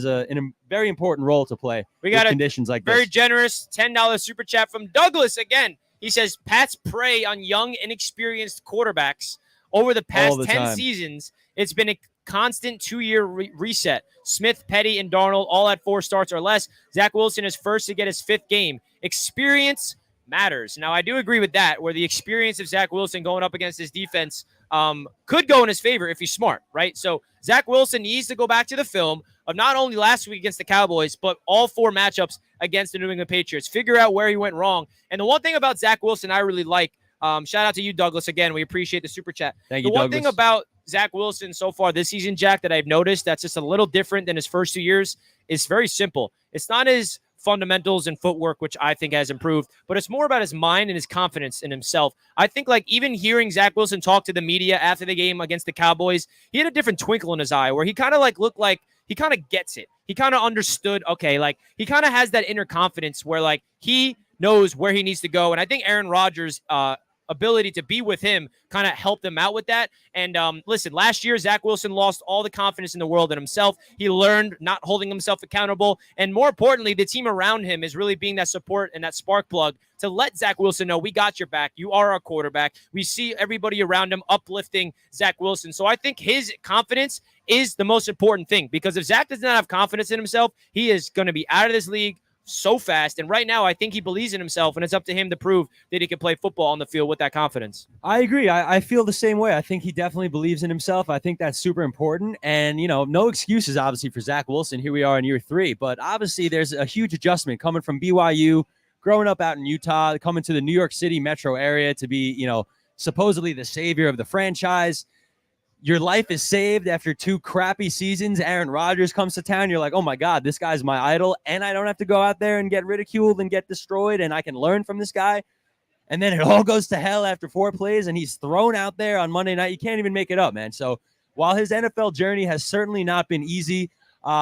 a very important role to play. We got conditions like very this. Generous $10 super chat from Douglas again. He says Pats prey on young, inexperienced quarterbacks over the past 10 seasons. It's been a constant 2-year reset. Smith, Petty, and Darnold all had 4 starts or less. Zach Wilson is first to get his 5th game. Experience matters. Now, I do agree with that, where the experience of Zach Wilson going up against his defense could go in his favor if he's smart, right? So Zach Wilson needs to go back to the film of not only last week against the Cowboys, but all 4 matchups against the New England Patriots. Figure out where he went wrong. And the one thing about Zach Wilson I really like, shout out to you, Douglas, again. We appreciate the super chat. Thank you, The one Douglas. thing about Zach Wilson so far this season, Jack, that I've noticed that's just a little different than his first 2 years is very simple. It's not his fundamentals and footwork, which I think has improved, but it's more about his mind and his confidence in himself. I think even hearing Zach Wilson talk to the media after the game against the Cowboys, he had a different twinkle in his eye where he kind of looked like he kind of gets it. He kind of understood, okay, he kind of has that inner confidence where he knows where he needs to go. And I think Aaron Rodgers' ability to be with him kind of helped him out with that. And listen, last year, Zach Wilson lost all the confidence in the world in himself. He learned not holding himself accountable. And more importantly, the team around him is really being that support and that spark plug to let Zach Wilson know, we got your back. You are our quarterback. We see everybody around him uplifting Zach Wilson. So I think his confidence is the most important thing, because if Zach does not have confidence in himself, he is going to be out of this league so fast. And right now, I think he believes in himself, and it's up to him to prove that he can play football on the field with that confidence. I agree. I feel the same way. I think he definitely believes in himself. I think that's super important. And, no excuses, obviously, for Zach Wilson. Here we are in year 3. But obviously, there's a huge adjustment coming from BYU, growing up out in Utah, coming to the New York City metro area to be, supposedly the savior of the franchise. Your life is saved after 2 crappy seasons. Aaron Rodgers comes to town. You're like, oh, my God, this guy's my idol, and I don't have to go out there and get ridiculed and get destroyed, and I can learn from this guy. And then it all goes to hell after 4 plays, and he's thrown out there on Monday night. You can't even make it up, man. So while his NFL journey has certainly not been easy,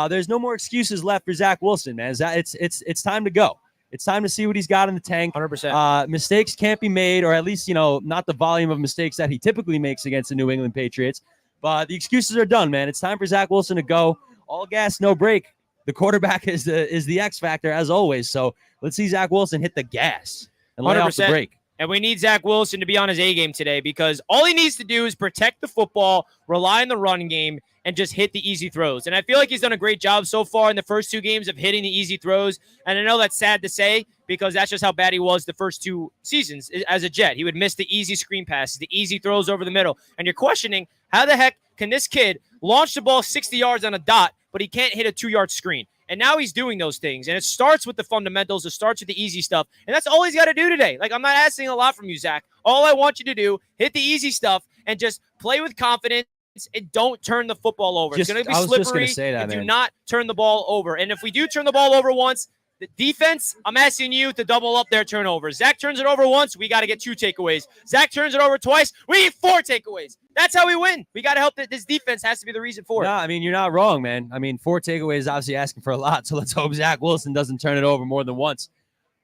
there's no more excuses left for Zach Wilson, man. It's time to go. It's time to see what he's got in the tank. 100%. Mistakes can't be made, or at least, not the volume of mistakes that he typically makes against the New England Patriots. But the excuses are done, man. It's time for Zach Wilson to go. All gas, no brake. The quarterback is the X factor, as always. So let's see Zach Wilson hit the gas and lay off the brake. And we need Zach Wilson to be on his A game today because all he needs to do is protect the football, rely on the run game, and just hit the easy throws. And I feel like he's done a great job so far in the first 2 games of hitting the easy throws. And I know that's sad to say because that's just how bad he was the first 2 seasons as a Jet. He would miss the easy screen passes, the easy throws over the middle. And you're questioning, how the heck can this kid launch the ball 60 yards on a dot, but he can't hit a 2-yard screen? And now he's doing those things. And it starts with the fundamentals. It starts with the easy stuff. And that's all he's got to do today. Like, I'm not asking a lot from you, Zach. All I want you to do, hit the easy stuff and just play with confidence and don't turn the football over. It's going to be slippery if you not turn the ball over. And if we do turn the ball over once, the defense, I'm asking you to double up their turnovers. Zach turns it over once, we got to get 2 takeaways. Zach turns it over twice, we need 4 takeaways. That's how we win. We got to help this defense has to be the reason for it. No, I mean, you're not wrong, man. I mean, 4 takeaways is obviously asking for a lot, so let's hope Zach Wilson doesn't turn it over more than once.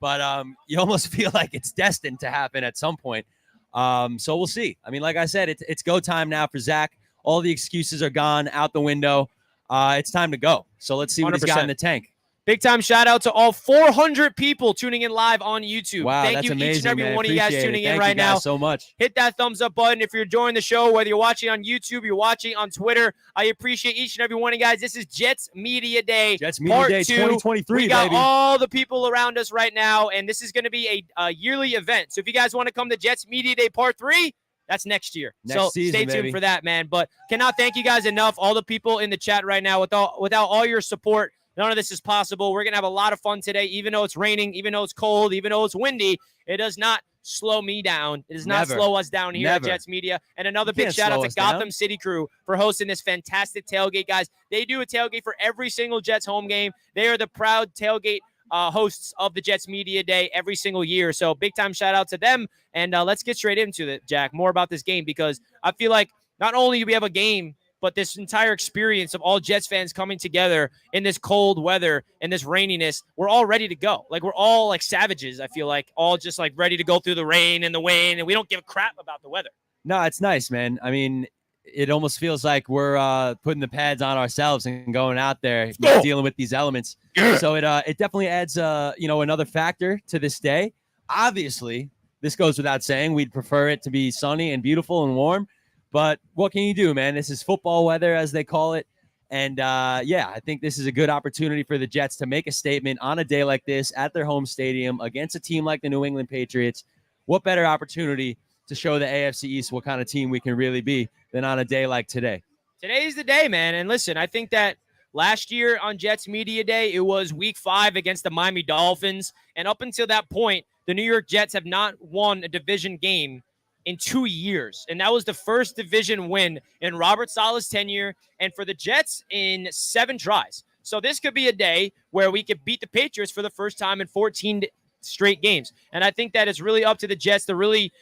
But you almost feel like it's destined to happen at some point. So we'll see. I mean, like I said, it's go time now for Zach. All the excuses are gone out the window. It's time to go. So let's see what 100%. He's got in the tank. Big time shout out to all 400 people tuning in live on YouTube. Wow, Thank that's you amazing, each and every man. one of you guys tuning in right now. Thank you so much. Hit that thumbs up button if you're enjoying the show, whether you're watching on YouTube, you're watching on Twitter. I appreciate each and every one of you guys. This is Jets Media Day. Jets Media Day 2023, We got baby. all the people around us right now, and this is going to be a yearly event. So if you guys want to come to Jets Media Day Part 3, that's next year. Next season, stay tuned baby. for that, man. But cannot thank you guys enough. All the people in the chat right now, without all your support, none of this is possible. We're going to have a lot of fun today, even though it's raining, even though it's cold, even though it's windy. It does not slow me down. It does not slow us down here at Jets Media. And another big shout out to Gotham City Crew for hosting this fantastic tailgate, guys. They do a tailgate for every single Jets home game. They are the proud tailgate hosts of the Jets Media Day every single year. So big time shout out to them. And let's get straight into it, Jack, more about this game, because I feel like not only do we have a game, but this entire experience of all Jets fans coming together in this cold weather and this raininess, we're all ready to go. Like, we're all like savages, I feel like, all just like ready to go through the rain and the wind, and we don't give a crap about the weather. No, it's nice, man. I mean, it almost feels like we're putting the pads on ourselves and going out there dealing with these elements. Yeah. So it definitely adds another factor to this day. Obviously, this goes without saying, we'd prefer it to be sunny and beautiful and warm. But what can you do, man? This is football weather, as they call it. And, I think this is a good opportunity for the Jets to make a statement on a day like this at their home stadium against a team like the New England Patriots. What better opportunity to show the AFC East what kind of team we can really be than on a day like today? Today's the day, man. And listen, I think that last year on Jets Media Day, it was week 5 against the Miami Dolphins. And up until that point, the New York Jets have not won a division game in 2 years. And that was the first division win in Robert Saleh's tenure, and for the Jets in 7 tries. So this could be a day where we could beat the Patriots for the first time in 14 straight games. And I think that it's really up to the Jets to really,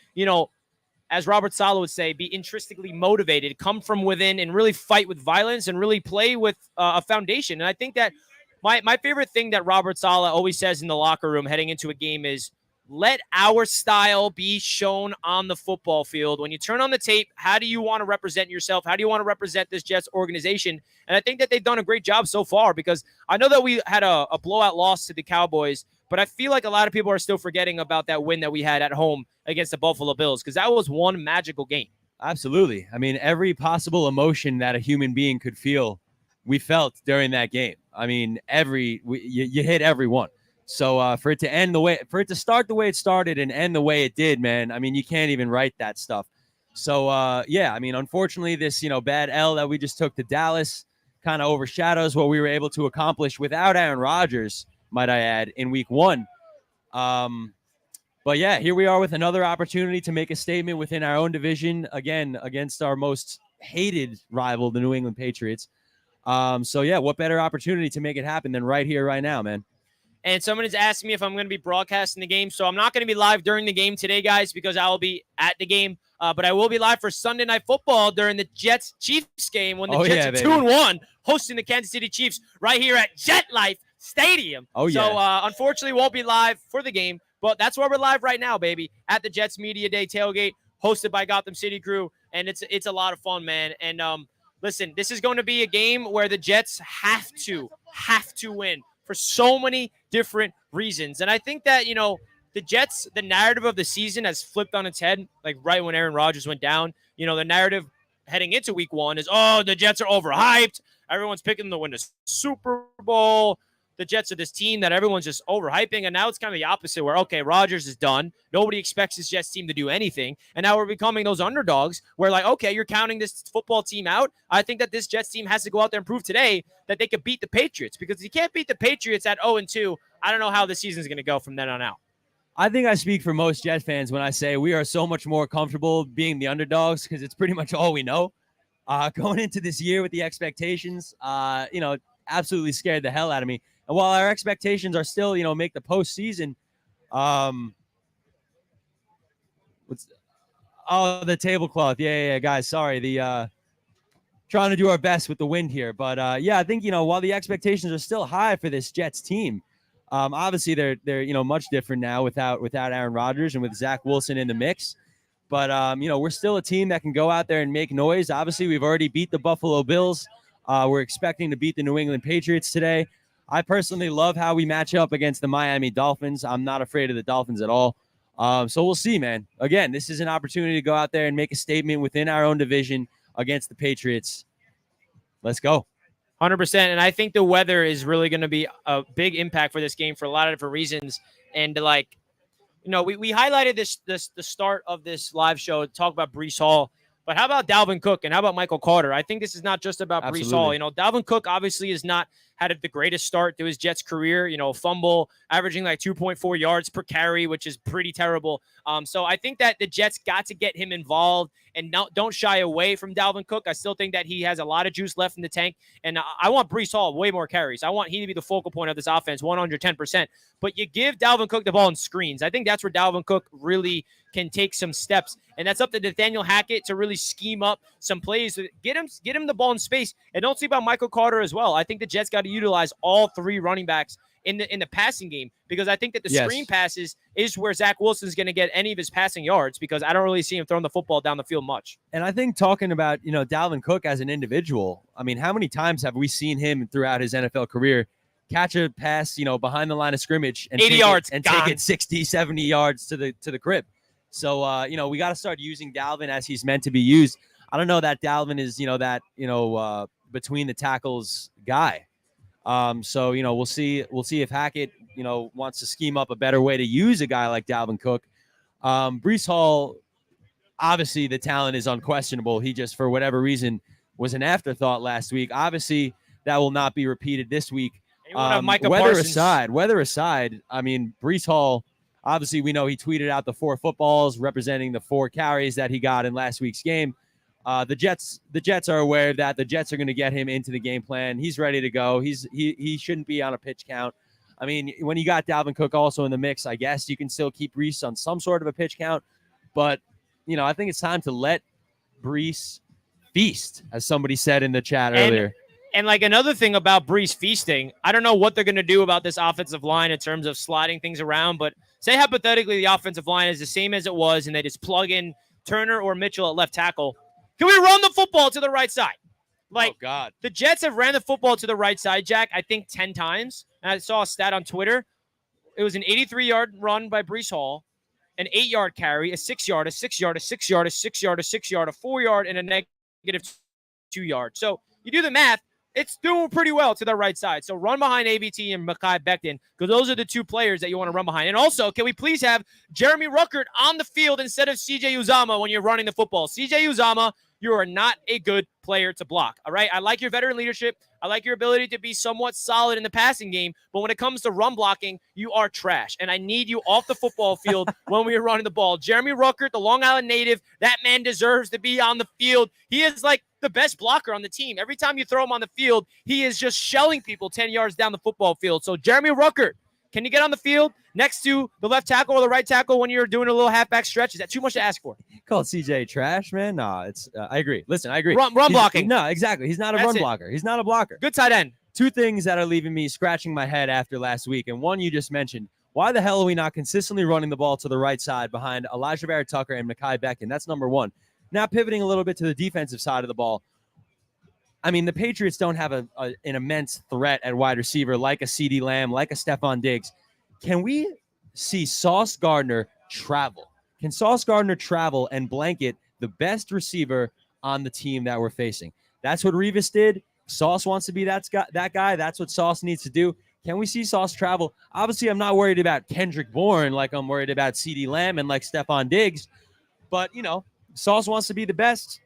as Robert Saleh would say, be intrinsically motivated, come from within, and really fight with violence and really play with a foundation. And I think that my favorite thing that Robert Saleh always says in the locker room heading into a game is, let our style be shown on the football field. When you turn on the tape, how do you want to represent yourself? How do you want to represent this Jets organization? And I think that they've done a great job so far, because I know that we had a blowout loss to the Cowboys, but I feel like a lot of people are still forgetting about that win that we had at home against the Buffalo Bills, because that was one magical game. Absolutely. I mean, every possible emotion that a human being could feel, we felt during that game. I mean, you hit every one. So for it to start the way it started and end the way it did, man, I mean, you can't even write that stuff. So, I mean, unfortunately, this, bad L that we just took to Dallas kind of overshadows what we were able to accomplish without Aaron Rodgers, might I add, in week 1. But yeah, here we are with another opportunity to make a statement within our own division, again, against our most hated rival, the New England Patriots. What better opportunity to make it happen than right here, right now, man? And someone has asked me if I'm going to be broadcasting the game. So I'm not going to be live during the game today, guys, because I will be at the game. But I will be live for Sunday Night Football during the Jets-Chiefs game when the Jets are 2-1, hosting the Kansas City Chiefs right here at Metlife Stadium. Oh, yeah. So, unfortunately, won't be live for the game. But that's where we're live right now, baby, at the Jets Media Day tailgate, hosted by Gotham City Crew. And it's a lot of fun, man. And listen, this is going to be a game where the Jets have to win for so many different reasons. And I think that, the Jets, the narrative of the season has flipped on its head, like right when Aaron Rodgers went down. You know, the narrative heading into week 1 is, oh, the Jets are overhyped. Everyone's picking them to win the Super Bowl. The Jets are this team that everyone's just overhyping. And now it's kind of the opposite where, okay, Rodgers is done. Nobody expects this Jets team to do anything. And now we're becoming those underdogs where, like, okay, you're counting this football team out. I think that this Jets team has to go out there and prove today that they could beat the Patriots, because if you can't beat the Patriots at 0-2, I don't know how the season's going to go from then on out. I think I speak for most Jet fans when I say we are so much more comfortable being the underdogs, because it's pretty much all we know. Going into this year with the expectations, absolutely scared the hell out of me. And while our expectations are still, make the postseason, the tablecloth. Yeah, guys. Sorry. Trying to do our best with the wind here. But I think, while the expectations are still high for this Jets team, obviously they're much different now without Aaron Rodgers and with Zach Wilson in the mix. But, we're still a team that can go out there and make noise. Obviously, we've already beat the Buffalo Bills. We're expecting to beat the New England Patriots today. I personally love how we match up against the Miami Dolphins. I'm not afraid of the Dolphins at all. So we'll see, man. Again, this is an opportunity to go out there and make a statement within our own division against the Patriots. Let's go. 100%. And I think the weather is really going to be a big impact for this game for a lot of different reasons. And we highlighted the start of this live show to talk about Breece Hall. But how about Dalvin Cook and how about Michael Carter? I think this is not just about Breece Hall. Dalvin Cook obviously has not had the greatest start to his Jets career. Fumble, averaging like 2.4 yards per carry, which is pretty terrible. So I think that the Jets got to get him involved and don't shy away from Dalvin Cook. I still think that he has a lot of juice left in the tank. And I want Breece Hall way more carries. I want he to be the focal point of this offense, 110%. But you give Dalvin Cook the ball in screens. I think that's where Dalvin Cook really can take some steps. And that's up to Nathaniel Hackett to really scheme up some plays. Get him the ball in space. And don't sleep on Michael Carter as well. I think the Jets got to utilize all three running backs in the passing game, because I think that the screen passes is where Zach Wilson's going to get any of his passing yards, because I don't really see him throwing the football down the field much. And I think talking about, Dalvin Cook as an individual, I mean, how many times have we seen him throughout his NFL career catch a pass, behind the line of scrimmage and 80 yards and take it 60, 70 yards to the crib. So, we got to start using Dalvin as he's meant to be used. I don't know that Dalvin is, between the tackles guy. So, we'll see if Hackett, wants to scheme up a better way to use a guy like Dalvin Cook. Breece Hall, obviously the talent is unquestionable. He just, for whatever reason, was an afterthought last week. Obviously, that will not be repeated this week. Weather aside, I mean, Breece Hall, obviously we know he tweeted out the 4 footballs representing the 4 carries that he got in last week's game. The Jets are aware of that. The Jets are going to get him into the game plan. He's ready to go. He shouldn't be on a pitch count. I mean, when you got Dalvin Cook also in the mix, I guess you can still keep Breece on some sort of a pitch count. But, I think it's time to let Breece feast, as somebody said in the chat earlier. And like another thing about Breece feasting, I don't know what they're going to do about this offensive line in terms of sliding things around. But say hypothetically the offensive line is the same as it was and they just plug in Turner or Mitchell at left tackle. Can we run the football to the right side? Oh, God. The Jets have ran the football to the right side, Jack, I think 10 times. And I saw a stat on Twitter. It was an 83-yard run by Breece Hall, an 8-yard carry, a 6-yard, a 6-yard, a 6-yard, a 6-yard, a 6-yard, a 4-yard, and a negative 2-yard. So you do the math. It's doing pretty well to the right side. So run behind AVT and Mekhi Becton, because those are the 2 players that you want to run behind. And also, can we please have Jeremy Ruckert on the field instead of CJ Uzomah when you're running the football? CJ Uzomah, you are not a good player to block, all right? I like your veteran leadership. I like your ability to be somewhat solid in the passing game. But when it comes to run blocking, you are trash. And I need you off the football field when we are running the ball. Jeremy Ruckert, the Long Island native, that man deserves to be on the field. He is like the best blocker on the team. Every time you throw him on the field, he is just shelling people 10 yards down the football field. So Jeremy Ruckert, can you get on the field next to the left tackle or the right tackle when you're doing a little halfback stretch? Is that too much to ask for? Call CJ trash, man? No, it's I agree. Listen, I agree. Run blocking. No, exactly. He's not a run blocker. He's not a blocker. Good tight end. 2 things that are leaving me scratching my head after last week, and one you just mentioned. Why the hell are we not consistently running the ball to the right side behind Elijah Vera-Tucker and Mekhi Becton? That's number one. Now pivoting a little bit to the defensive side of the ball. I mean, the Patriots don't have an immense threat at wide receiver like a CeeDee Lamb, like a Stephon Diggs. Can we see Sauce Gardner travel? Can Sauce Gardner travel and blanket the best receiver on the team that we're facing? That's what Revis did. Sauce wants to be that guy. That's what Sauce needs to do. Can we see Sauce travel? Obviously, I'm not worried about Kendrick Bourne like I'm worried about CeeDee Lamb and like Stephon Diggs. But, Sauce wants to be the best.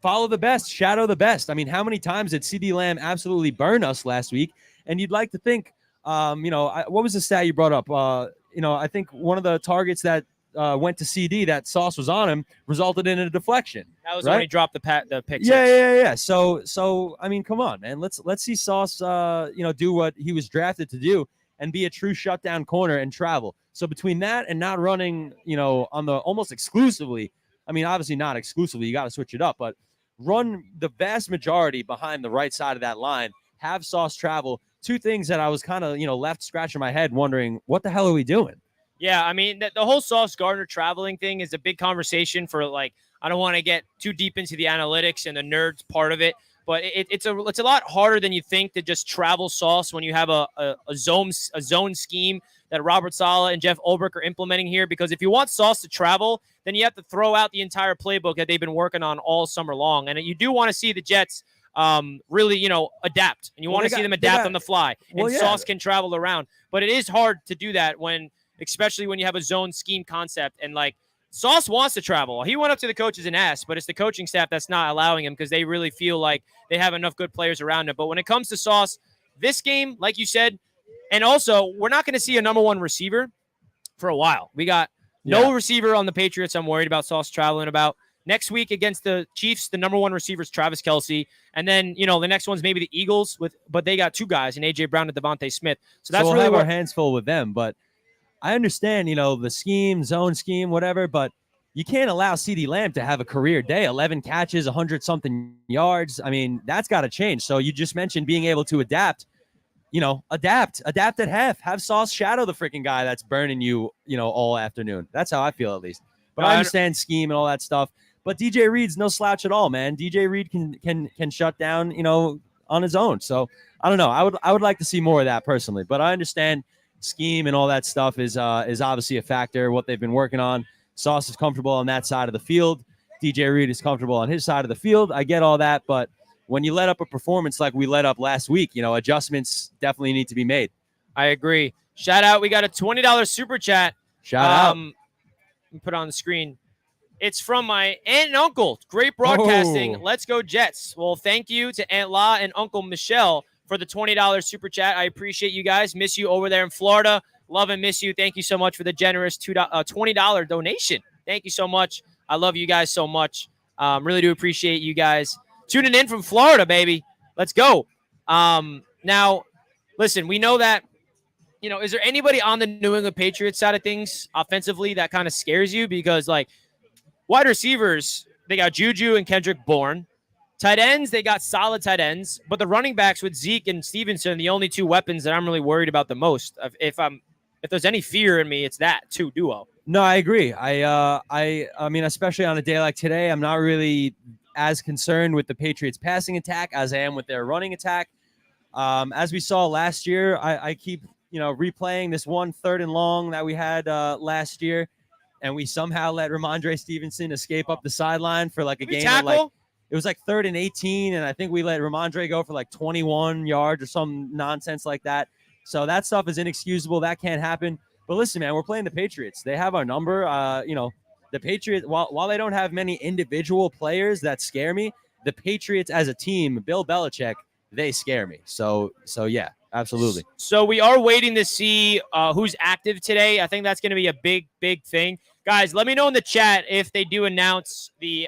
Follow the best. Shadow the best. I mean, how many times did CeeDee Lamb absolutely burn us last week? And you'd like to think, what was the stat you brought up? I think one of the targets that went to CD that Sauce was on him resulted in a deflection. That was right? when he dropped the pick. Yeah. So I mean, come on, man. Let's see Sauce, do what he was drafted to do and be a true shutdown corner and travel. So between that and not running, on the almost exclusively, I mean, obviously not exclusively, you got to switch it up, but run the vast majority behind the right side of that line. Have Sauce travel. Two things that I was kind of, left scratching my head wondering, what the hell are we doing? Yeah, I mean, the whole Sauce Gardner traveling thing is a big conversation for, like, I don't want to get too deep into the analytics and the nerds part of it, but it's a lot harder than you think to just travel Sauce when you have a zone scheme that Robert Saleh and Jeff Ulbrich are implementing here. Because if you want Sauce to travel, then you have to throw out the entire playbook that they've been working on all summer long. And you do want to see the Jets really, adapt. And you want to see them adapt on the fly. And Sauce can travel around. But it is hard to do that especially when you have a zone scheme concept. And, like, Sauce wants to travel. He went up to the coaches and asked, but it's the coaching staff that's not allowing him because they really feel like they have enough good players around him. But when it comes to Sauce, this game, like you said, and also we're not going to see a number one receiver for a while. We got no receiver on the Patriots I'm worried about Sauce traveling about. Next week against the Chiefs, the number one receiver is Travis Kelce. And then, the next one's maybe the Eagles, but they got two guys, in A.J. Brown and Devontae Smith. So that's we'll really have our hands full with them. But I understand, the scheme, zone scheme, whatever, but you can't allow CeeDee Lamb to have a career day, 11 catches, 100-something yards. I mean, that's got to change. So you just mentioned being able to adapt. Adapt at half. Have Sauce shadow the freaking guy that's burning you, all afternoon. That's how I feel, at least. But I understand scheme and all that stuff. But DJ Reed's no slouch at all, man. DJ Reed can shut down, on his own. So I don't know. I would like to see more of that personally. But I understand scheme and all that stuff is obviously a factor. What they've been working on. Sauce is comfortable on that side of the field. DJ Reed is comfortable on his side of the field. I get all that, but when you let up a performance like we let up last week, adjustments definitely need to be made. I agree. Shout out. We got a $20 super chat. Shout out. Put it on the screen. It's from my aunt and uncle. Great broadcasting. Let's go Jets. Well, thank you to Aunt La and Uncle Michelle for the $20 super chat. I appreciate you guys. Miss you over there in Florida. Love and miss you. Thank you so much for the generous $20 donation. Thank you so much. I love you guys so much. Really do appreciate you guys tuning in from Florida, baby. Let's go. Now, listen, we know that, is there anybody on the New England Patriots side of things offensively that kind of scares you? Because, like, wide receivers, they got Juju and Kendrick Bourne. Tight ends, they got solid tight ends. But the running backs with Zeke and Stevenson, the only two weapons that I'm really worried about the most. If there's any fear in me, it's that two duo. No, I agree. I mean, especially on a day like today, I'm not really as concerned with the Patriots passing attack as I am with their running attack. As we saw last year, I keep, replaying this 1 3rd and long that we had last year. And we somehow let Ramondre Stevenson escape up the sideline for like a game. It was like 3rd and 18. And I think we let Ramondre go for like 21 yards or some nonsense like that. So that stuff is inexcusable. That can't happen. But listen, man, we're playing the Patriots. They have our number. The Patriots, while they don't have many individual players that scare me, the Patriots as a team, Bill Belichick, they scare me. So yeah, absolutely. So we are waiting to see who's active today. I think that's going to be a big thing. Guys, let me know in the chat if they do announce the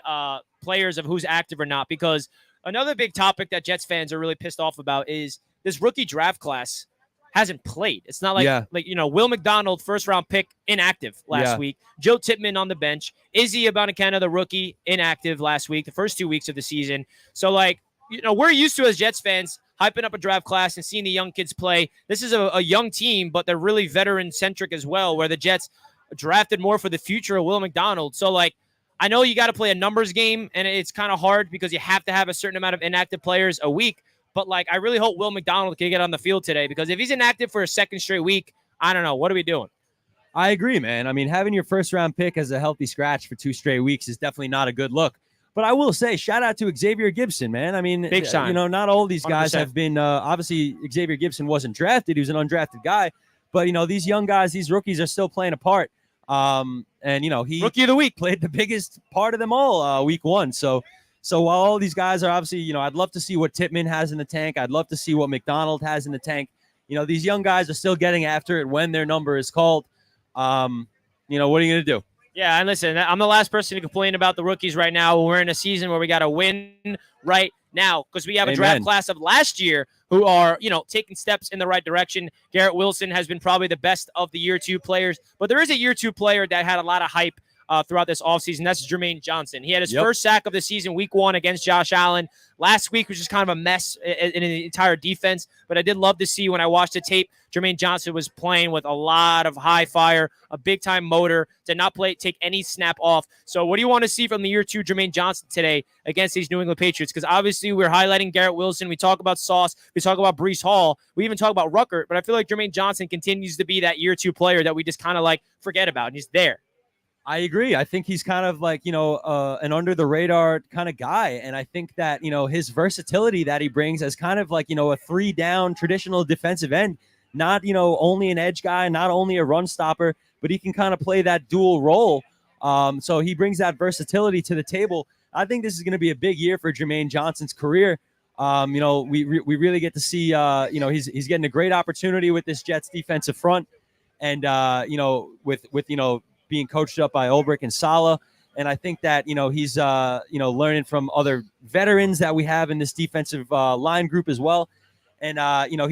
players of who's active or not, because another big topic that Jets fans are really pissed off about is this rookie draft class hasn't played. It's not like Will McDonald, first-round pick, inactive last week. Joe Tippmann on the bench. Izzy Abanikanda, the rookie, inactive last week, the first 2 weeks of the season. So, we're used to, as Jets fans, hyping up a draft class and seeing the young kids play. This is a young team, but they're really veteran-centric as well, where the Jets drafted more for the future of Will McDonald. So, I know you got to play a numbers game, and it's kind of hard because you have to have a certain amount of inactive players a week. But, I really hope Will McDonald can get on the field today, because if he's inactive for a second straight week, I don't know. What are we doing? I agree, man. I mean, having your first round pick as a healthy scratch for 2 straight weeks is definitely not a good look. But I will say, shout out to Xavier Gibson, man. I mean, Big time. not all these guys 100%. have been, obviously Xavier Gibson wasn't drafted. He was an undrafted guy. But, these young guys, these rookies are still playing a part. And, he Rookie of the week played the biggest part of them all week 1. So while all these guys are obviously, I'd love to see what Tippmann has in the tank. I'd love to see what McDonald has in the tank. These young guys are still getting after it when their number is called. What are you going to do? Yeah, and listen, I'm the last person to complain about the rookies right now. We're in a season where we got to win right now because we have a draft class of last year who are, taking steps in the right direction. Garrett Wilson has been probably the best of the year 2 players, but there is a year 2 player that had a lot of hype throughout this offseason. That's Jermaine Johnson. He had his first sack of the season, week 1 against Josh Allen. Last week was just kind of a mess in the entire defense, but I did love to see when I watched the tape, Jermaine Johnson was playing with a lot of high fire, a big-time motor, did not take any snap off. So what do you want to see from the year 2 Jermaine Johnson today against these New England Patriots? Because obviously we're highlighting Garrett Wilson. We talk about Sauce. We talk about Breece Hall. We even talk about Ruckert. But I feel like Jermaine Johnson continues to be that year 2 player that we just kind of forget about, and he's there. I agree. I think he's kind of an under the radar kind of guy. And I think that, his versatility that he brings as kind of a 3-down traditional defensive end, not, only an edge guy, not only a run stopper, but he can kind of play that dual role. So he brings that versatility to the table. I think this is going to be a big year for Jermaine Johnson's career. We really get to see, he's getting a great opportunity with this Jets defensive front. And, with being coached up by Ulbrich and Saleh. And I think that, he's, learning from other veterans that we have in this defensive line group as well. And,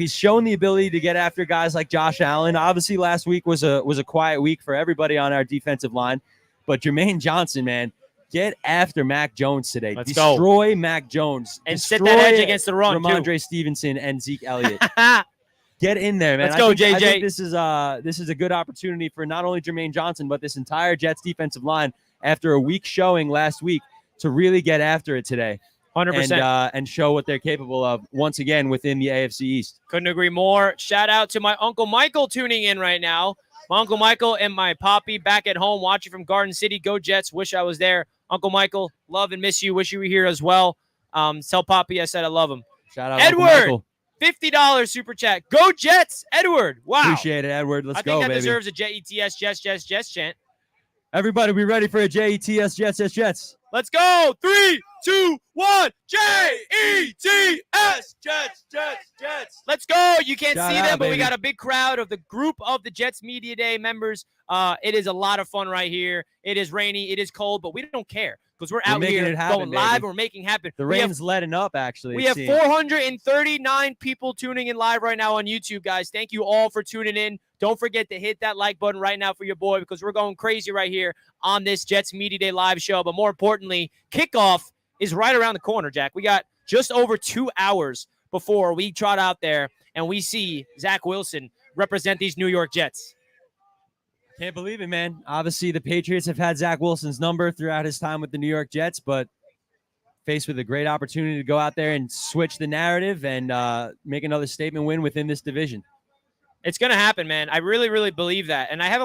he's shown the ability to get after guys like Josh Allen. Obviously, last week was a quiet week for everybody on our defensive line. But Jermaine Johnson, man, get after Mac Jones today. Let's Destroy go. Mac Jones. And sit that edge against the run, Ramondre Stevenson and Zeke Elliott. Get in there, man. Let's go, JJ. I think this is a good opportunity for not only Jermaine Johnson, but this entire Jets defensive line after a weak showing last week to really get after it today. 100%. And show what they're capable of once again within the AFC East. Couldn't agree more. Shout out to my Uncle Michael tuning in right now. My Uncle Michael and my Poppy back at home watching from Garden City. Go Jets. Wish I was there. Uncle Michael, love and miss you. Wish you were here as well. Tell Poppy I said I love him. Shout out Edward. Uncle Michael. $50 super chat. Go Jets, Edward. Wow. Appreciate it, Edward. Let's go, baby. I think that deserves a Jets, Jets chant. Everybody be ready for a Jets, Jets. Let's go. 3, 2, 1. Jets, Jets. Let's go. You can't see them, but we got a big crowd of the group of the Jets Media Day members. It is a lot of fun right here. It is rainy. It is cold, but we don't care because we're out here going live and we're making it happen. The rain's letting up, actually. We have 439 people tuning in live right now on YouTube, guys. Thank you all for tuning in. Don't forget to hit that like button right now for your boy because we're going crazy right here on this Jets Media Day live show. But more importantly, kickoff is right around the corner, Jack. We got just over 2 hours before we trot out there and we see Zach Wilson represent these New York Jets. Can't believe it, man. Obviously, the Patriots have had Zach Wilson's number throughout his time with the New York Jets, but faced with a great opportunity to go out there and switch the narrative and make another statement win within this division. It's going to happen, man. I really, really believe that. And I did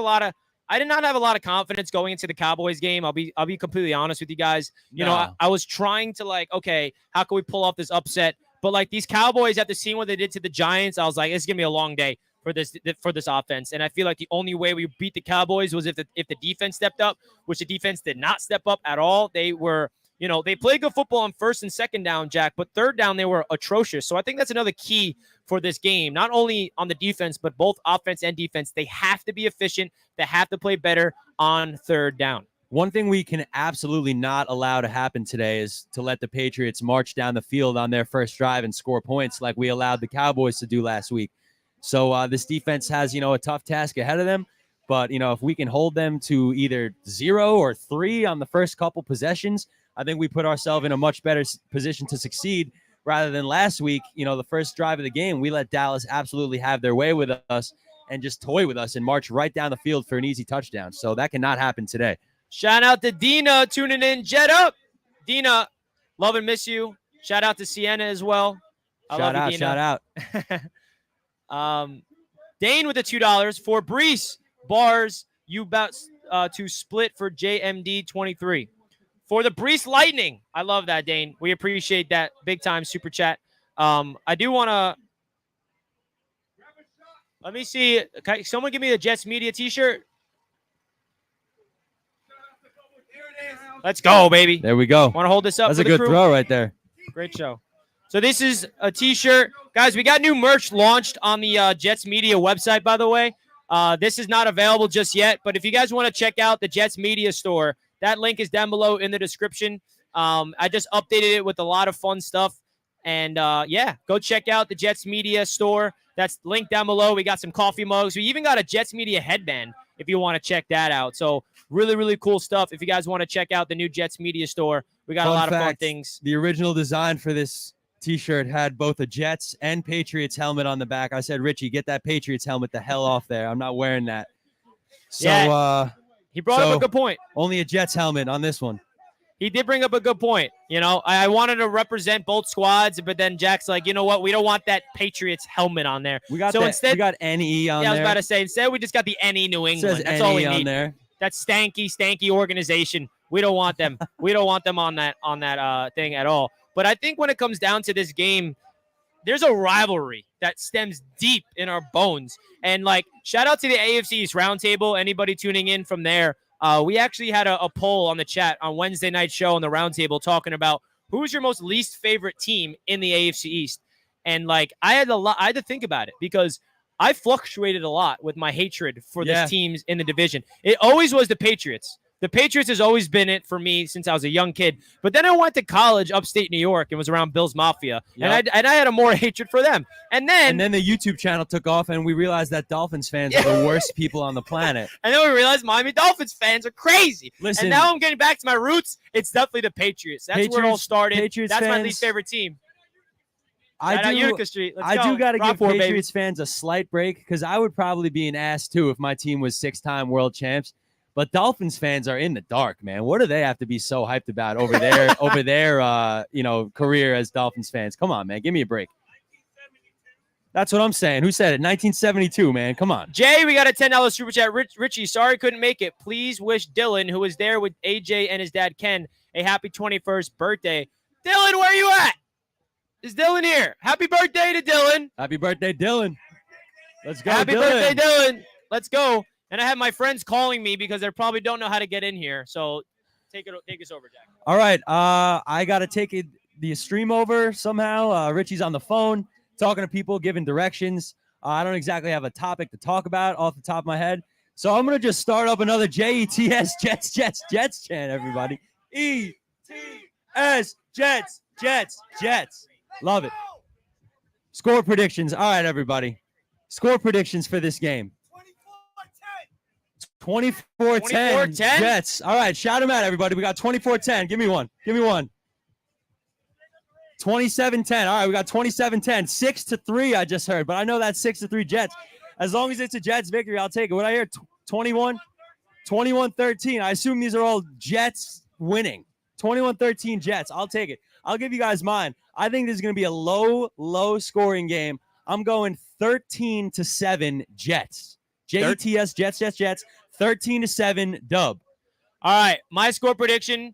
not have a lot of confidence going into the Cowboys game. I'll be completely honest with you guys. I was trying to okay, how can we pull off this upset? But these Cowboys, after seeing what they did to the Giants, I was like, it's going to be a long day for this offense. And I feel like the only way we beat the Cowboys was if the defense stepped up, which the defense did not step up at all. They were, they played good football on first and second down, Jack, but third down they were atrocious. So I think that's another key for this game, not only on the defense, but both offense and defense. They have to be efficient. They have to play better on third down. One thing we can absolutely not allow to happen today is to let the Patriots march down the field on their first drive and score points like we allowed the Cowboys to do last week. So this defense has, a tough task ahead of them. But, if we can hold them to either 0 or 3 on the first couple possessions, I think we put ourselves in a much better position to succeed rather than last week. The first drive of the game, we let Dallas absolutely have their way with us and just toy with us and march right down the field for an easy touchdown. So that cannot happen today. Shout out to Dina tuning in. Jet up. Dina, love and miss you. Shout out to Sienna as well. Shout out. Dane with the $2 for Breece, Bars, you about to split for JMD 23 for the Brees Lightning. I love that, Dane. We appreciate that big time super chat. I do want to. Let me see. Can someone give me the Jets Media T-shirt? Let's go, baby. There we go. Want to hold this up? That's for a the good crew? throw right there. Great show. So this is a T-shirt. Guys, we got new merch launched on the Jets Media website, by the way. This is not available just yet, but if you guys want to check out the Jets Media store, that link is down below in the description. I just updated it with a lot of fun stuff. And, yeah, go check out the Jets Media store. That's linked down below. We got some coffee mugs. We even got a Jets Media headband if you want to check that out. So really, really cool stuff. If you guys want to check out the new Jets Media store, we got a lot of fun things. The original design for this T-shirt had both a Jets and Patriots helmet on the back. I said, Richie, get that Patriots helmet the hell off there. I'm not wearing that. So yeah, he brought up a good point. Only a Jets helmet on this one. He did bring up a good point. You know, I wanted to represent both squads, but then Jack's like, you know what? We don't want that Patriots helmet on there. We got instead, we got NE on there. Yeah, I was about to say, instead we just got the NE New England. It says That's NE all we on need. there. That stanky organization. We don't want them. We don't want them on that thing at all. But I think when it comes down to this game, there's a rivalry that stems deep in our bones. And, like, shout out to the AFC East Roundtable. Anybody tuning in from there. We actually had a poll on the chat on Wednesday night show on the Roundtable talking about who's your most least favorite team in the AFC East. And, like, I had to think about it because I fluctuated a lot with my hatred for the teams in the division. It always was the Patriots. The Patriots has always been it for me since I was a young kid. But then I went to college upstate New York and was around Bill's Mafia. Yep. And I had a more hatred for them. And then the YouTube channel took off and we realized that Dolphins fans are the worst people on the planet. And then we realized Miami Dolphins fans are crazy. Listen, and now I'm getting back to my roots. It's definitely the Patriots. That's where it all started. That's fans, my least favorite team. I do got to give Patriots fans a slight break because I would probably be an ass too if my team was 6-time world champs. But Dolphins fans are in the dark, man. What do they have to be so hyped about over their career as Dolphins fans? Come on, man. Give me a break. That's what I'm saying. Who said it? 1972, man. Come on. Jay, we got a $10 super chat. Richie, sorry couldn't make it. Please wish Dylan, who was there with AJ and his dad Ken, a happy 21st birthday. Dylan, where you at? Is Dylan here? Happy birthday to Dylan. Happy birthday, Dylan. Let's go, Happy birthday, Dylan. Let's go. And I have my friends calling me because they probably don't know how to get in here. So take us over, Jack. All right. I got to take the stream over somehow. Richie's on the phone talking to people, giving directions. I don't exactly have a topic to talk about off the top of my head. So I'm going to just start up another JETS Jets chant, everybody. ETS Jets. Love it. Score predictions. All right, everybody. Score predictions for this game. 24-10 Jets. All right, shout them out, everybody. We got 24-10. Give me one. 27-10. All right, we got 27-10. 6-3, I just heard, but I know that's 6-3 Jets. As long as it's a Jets victory, I'll take it. What I hear, 21-13. I assume these are all Jets winning. 21-13 Jets. I'll take it. I'll give you guys mine. I think this is going to be a low scoring game. I'm going 13-7 Jets. JETS, Jets. 13-7 dub. All right, my score prediction,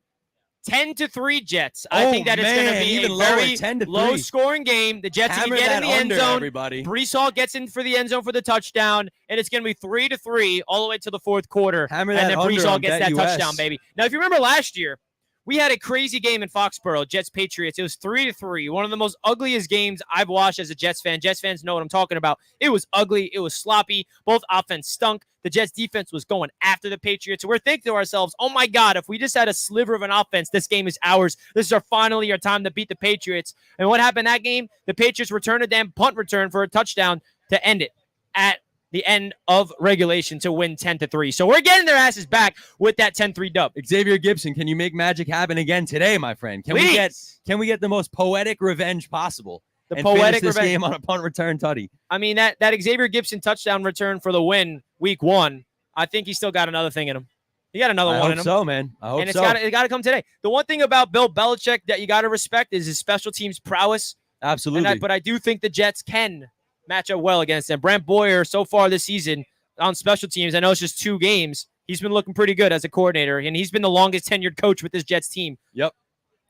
10-3 Jets. I think that it's going to be even a very low-scoring game. The Jets can get in the end zone. Everybody. Brees Hall gets in for the end zone for the touchdown, and it's going to be 3-3 all the way to the fourth quarter. And then Brees Hall gets that touchdown, baby. Now, if you remember last year, we had a crazy game in Foxborough, Jets-Patriots. It was 3-3, one of the most ugliest games I've watched as a Jets fan. Jets fans know what I'm talking about. It was ugly. It was sloppy. Both offense stunk. The Jets defense was going after the Patriots. So we're thinking to ourselves, oh, my God, if we just had a sliver of an offense, this game is ours. This is finally our time to beat the Patriots. And what happened that game? The Patriots returned a damn punt return for a touchdown to end it at the end of regulation to win 10-3. So we're getting their asses back with that 10-3 dub. Xavier Gibson, can you make magic happen again today, my friend? Can we get the most poetic revenge possible? The poetic finish this revenge game on a punt return tutty. I mean, that Xavier Gibson touchdown return for the win week 1, I think he still got another thing in him. He got another one in him. I hope so, man. I hope so. And it's got to come today. The one thing about Bill Belichick that you got to respect is his special teams prowess. Absolutely. But I do think the Jets can match up well against them. Brent Boyer, so far this season, on special teams. I know it's just 2 games. He's been looking pretty good as a coordinator, and he's been the longest tenured coach with this Jets team. Yep.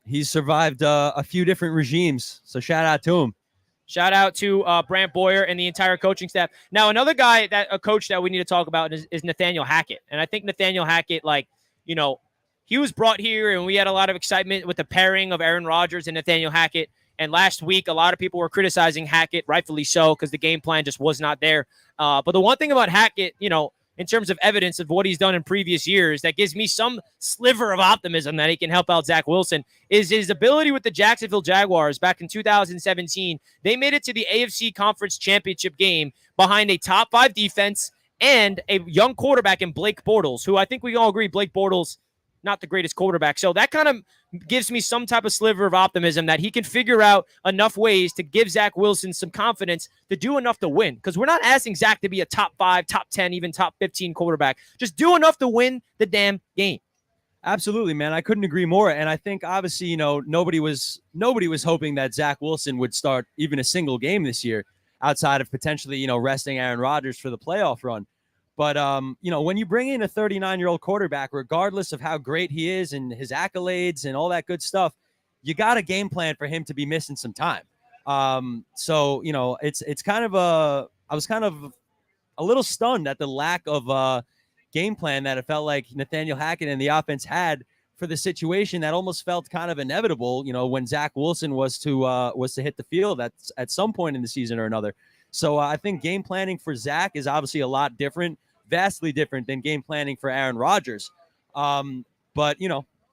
He's survived a few different regimes, so shout out to him. Shout out to Brant Boyer and the entire coaching staff. Now, another guy a coach that we need to talk about is Nathaniel Hackett. And I think Nathaniel Hackett, he was brought here and we had a lot of excitement with the pairing of Aaron Rodgers and Nathaniel Hackett. And last week, a lot of people were criticizing Hackett, rightfully so, because the game plan just was not there. But the one thing about Hackett, in terms of evidence of what he's done in previous years, that gives me some sliver of optimism that he can help out Zach Wilson, is his ability with the Jacksonville Jaguars back in 2017. They made it to the AFC Conference Championship game behind a top 5 defense and a young quarterback in Blake Bortles, who I think we all agree Blake Bortles, not the greatest quarterback. So that kind of gives me some type of sliver of optimism that he can figure out enough ways to give Zach Wilson some confidence to do enough to win. Because we're not asking Zach to be a top 5, top 10, even top 15 quarterback. Just do enough to win the damn game. Absolutely, man. I couldn't agree more. And I think obviously, nobody was hoping that Zach Wilson would start even a single game this year outside of potentially, resting Aaron Rodgers for the playoff run. But, when you bring in a 39-year-old quarterback, regardless of how great he is and his accolades and all that good stuff, you got a game plan for him to be missing some time. It's kind of I was kind of a little stunned at the lack of game plan that it felt like Nathaniel Hackett and the offense had for the situation that almost felt kind of inevitable, when Zach Wilson was to hit the field at some point in the season or another. So I think game planning for Zach is obviously a lot different. Vastly different than game planning for Aaron Rodgers. But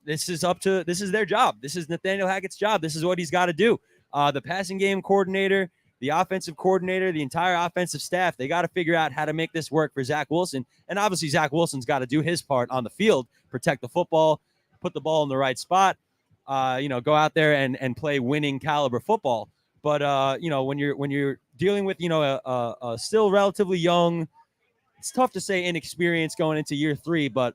this is their job. This is Nathaniel Hackett's job. This is what he's got to do. The passing game coordinator, the offensive coordinator, the entire offensive staff, they got to figure out how to make this work for Zach Wilson. And obviously Zach Wilson's got to do his part on the field, protect the football, put the ball in the right spot, go out there and play winning caliber football. But when you're dealing with a still relatively young, it's tough to say inexperienced going into year 3, but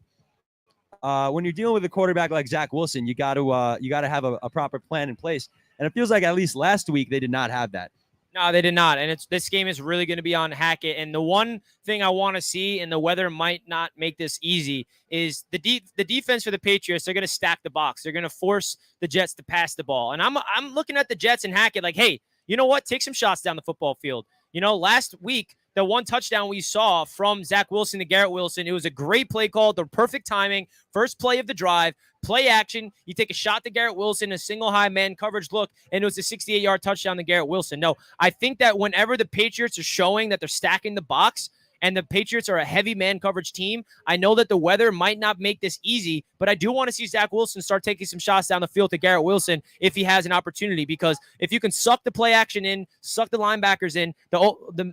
when you're dealing with a quarterback like Zach Wilson, you got to have a proper plan in place. And it feels like at least last week they did not have that. No, they did not. And this game is really going to be on Hackett. And the one thing I want to see, and the weather might not make this easy, is the defense for the Patriots. They're going to stack the box. They're going to force the Jets to pass the ball. And I'm looking at the Jets and Hackett like, hey, you know what? Take some shots down the football field. Last week, the one touchdown we saw from Zach Wilson to Garrett Wilson, it was a great play call, the perfect timing, first play of the drive, play action. You take a shot to Garrett Wilson, a single high man coverage look, and it was a 68-yard touchdown to Garrett Wilson. No, I think that whenever the Patriots are showing that they're stacking the box, and the Patriots are a heavy man coverage team, I know that the weather might not make this easy, but I do want to see Zach Wilson start taking some shots down the field to Garrett Wilson if he has an opportunity, because if you can suck the play action in, suck the linebackers in, the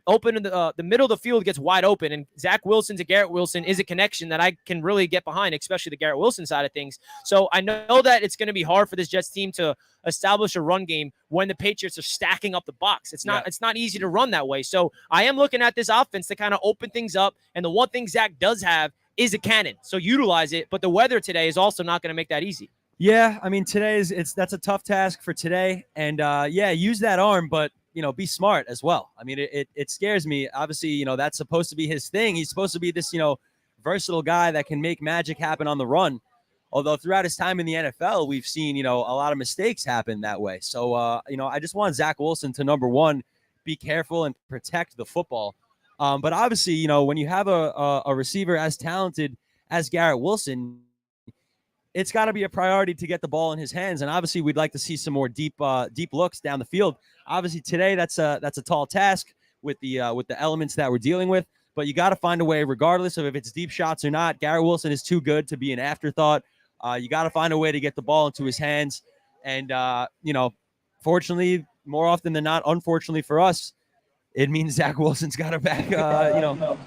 middle of the field gets wide open, and Zach Wilson to Garrett Wilson is a connection that I can really get behind, especially the Garrett Wilson side of things. So I know that it's going to be hard for this Jets team to establish a run game when the Patriots are stacking up the box. It's not easy to run that way. So I am looking at this offense to kind of open things up. And the one thing Zach does have is a cannon. So utilize it. But the weather today is also not going to make that easy. Yeah. I mean, that's a tough task for today. And use that arm, but be smart as well. I mean, it scares me. Obviously, that's supposed to be his thing. He's supposed to be this, versatile guy that can make magic happen on the run. Although throughout his time in the NFL, we've seen, a lot of mistakes happen that way. So, I just want Zach Wilson to, number one, be careful and protect the football. But obviously, when you have a receiver as talented as Garrett Wilson, it's got to be a priority to get the ball in his hands. And obviously, we'd like to see some more deep looks down the field. Obviously, today that's a tall task with the elements that we're dealing with. But you got to find a way, regardless of if it's deep shots or not. Garrett Wilson is too good to be an afterthought. You got to find a way to get the ball into his hands. And, fortunately, more often than not, unfortunately for us, it means Zach Wilson's got to back, drop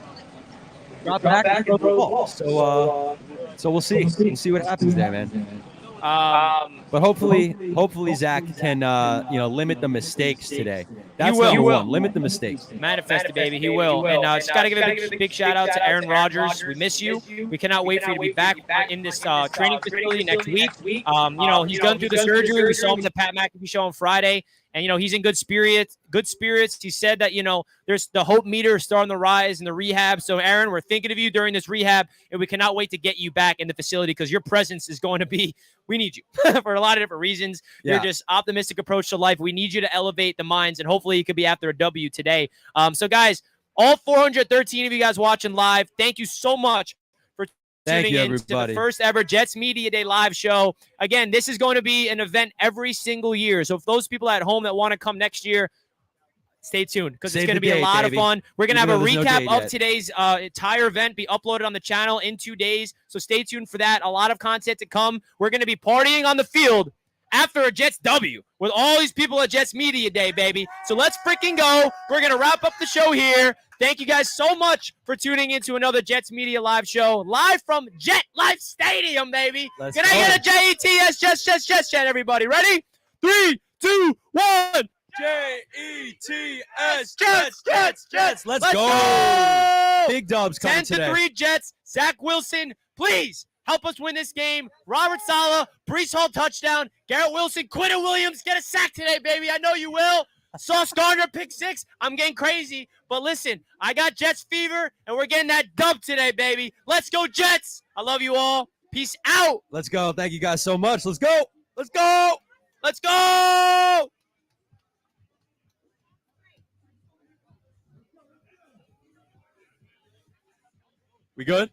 back and throw the ball. So we'll see. We'll see what happens there, man. But hopefully Zach can, limit the mistakes today. That's number one. Limit the mistakes. Manifest it, baby. He will. And just got to give a big shout out to Aaron Rodgers. We miss you. We cannot wait for you to be back in this training facility next week. He's gone through the surgery. We saw him at the Pat McAfee show on Friday. And, he's in good spirits. He said that, there's the hope meter is starting to rise in the rehab. So, Aaron, we're thinking of you during this rehab, and we cannot wait to get you back in the facility because your presence is going to be, we need you for a lot of different reasons. Yeah. You're just optimistic approach to life. We need you to elevate the minds, and hopefully you could be after a W today. So, guys, all 413 of you guys watching live, thank you so much for tuning in to the first ever Jets Media Day live show. Again, this is going to be an event every single year. So if those people at home that want to come next year, stay tuned because it's going to be a lot of fun. We're going to have a recap of today's entire event be uploaded on the channel in 2 days. So stay tuned for that. A lot of content to come. We're going to be partying on the field after a Jets W with all these people at Jets Media Day, baby. So let's freaking go. We're going to wrap up the show here. Thank you guys so much for tuning into another Jets Media live show, live from Jet Life Stadium, baby. Can I get a Jets, Jets, everybody? Ready? 3, 2, 1. Jets, Jets. Let's go. Big Dubs coming today. 10-3 Jets. Zach Wilson, please help us win this game. Robert Saleh, Breece Hall touchdown. Garrett Wilson, Quinton Williams, get a sack today, baby. I know you will. Sauce Gardner, pick 6. I'm getting crazy. But listen, I got Jets fever, and we're getting that dub today, baby. Let's go, Jets. I love you all. Peace out. Let's go. Thank you guys so much. Let's go. Let's go. Let's go. We good?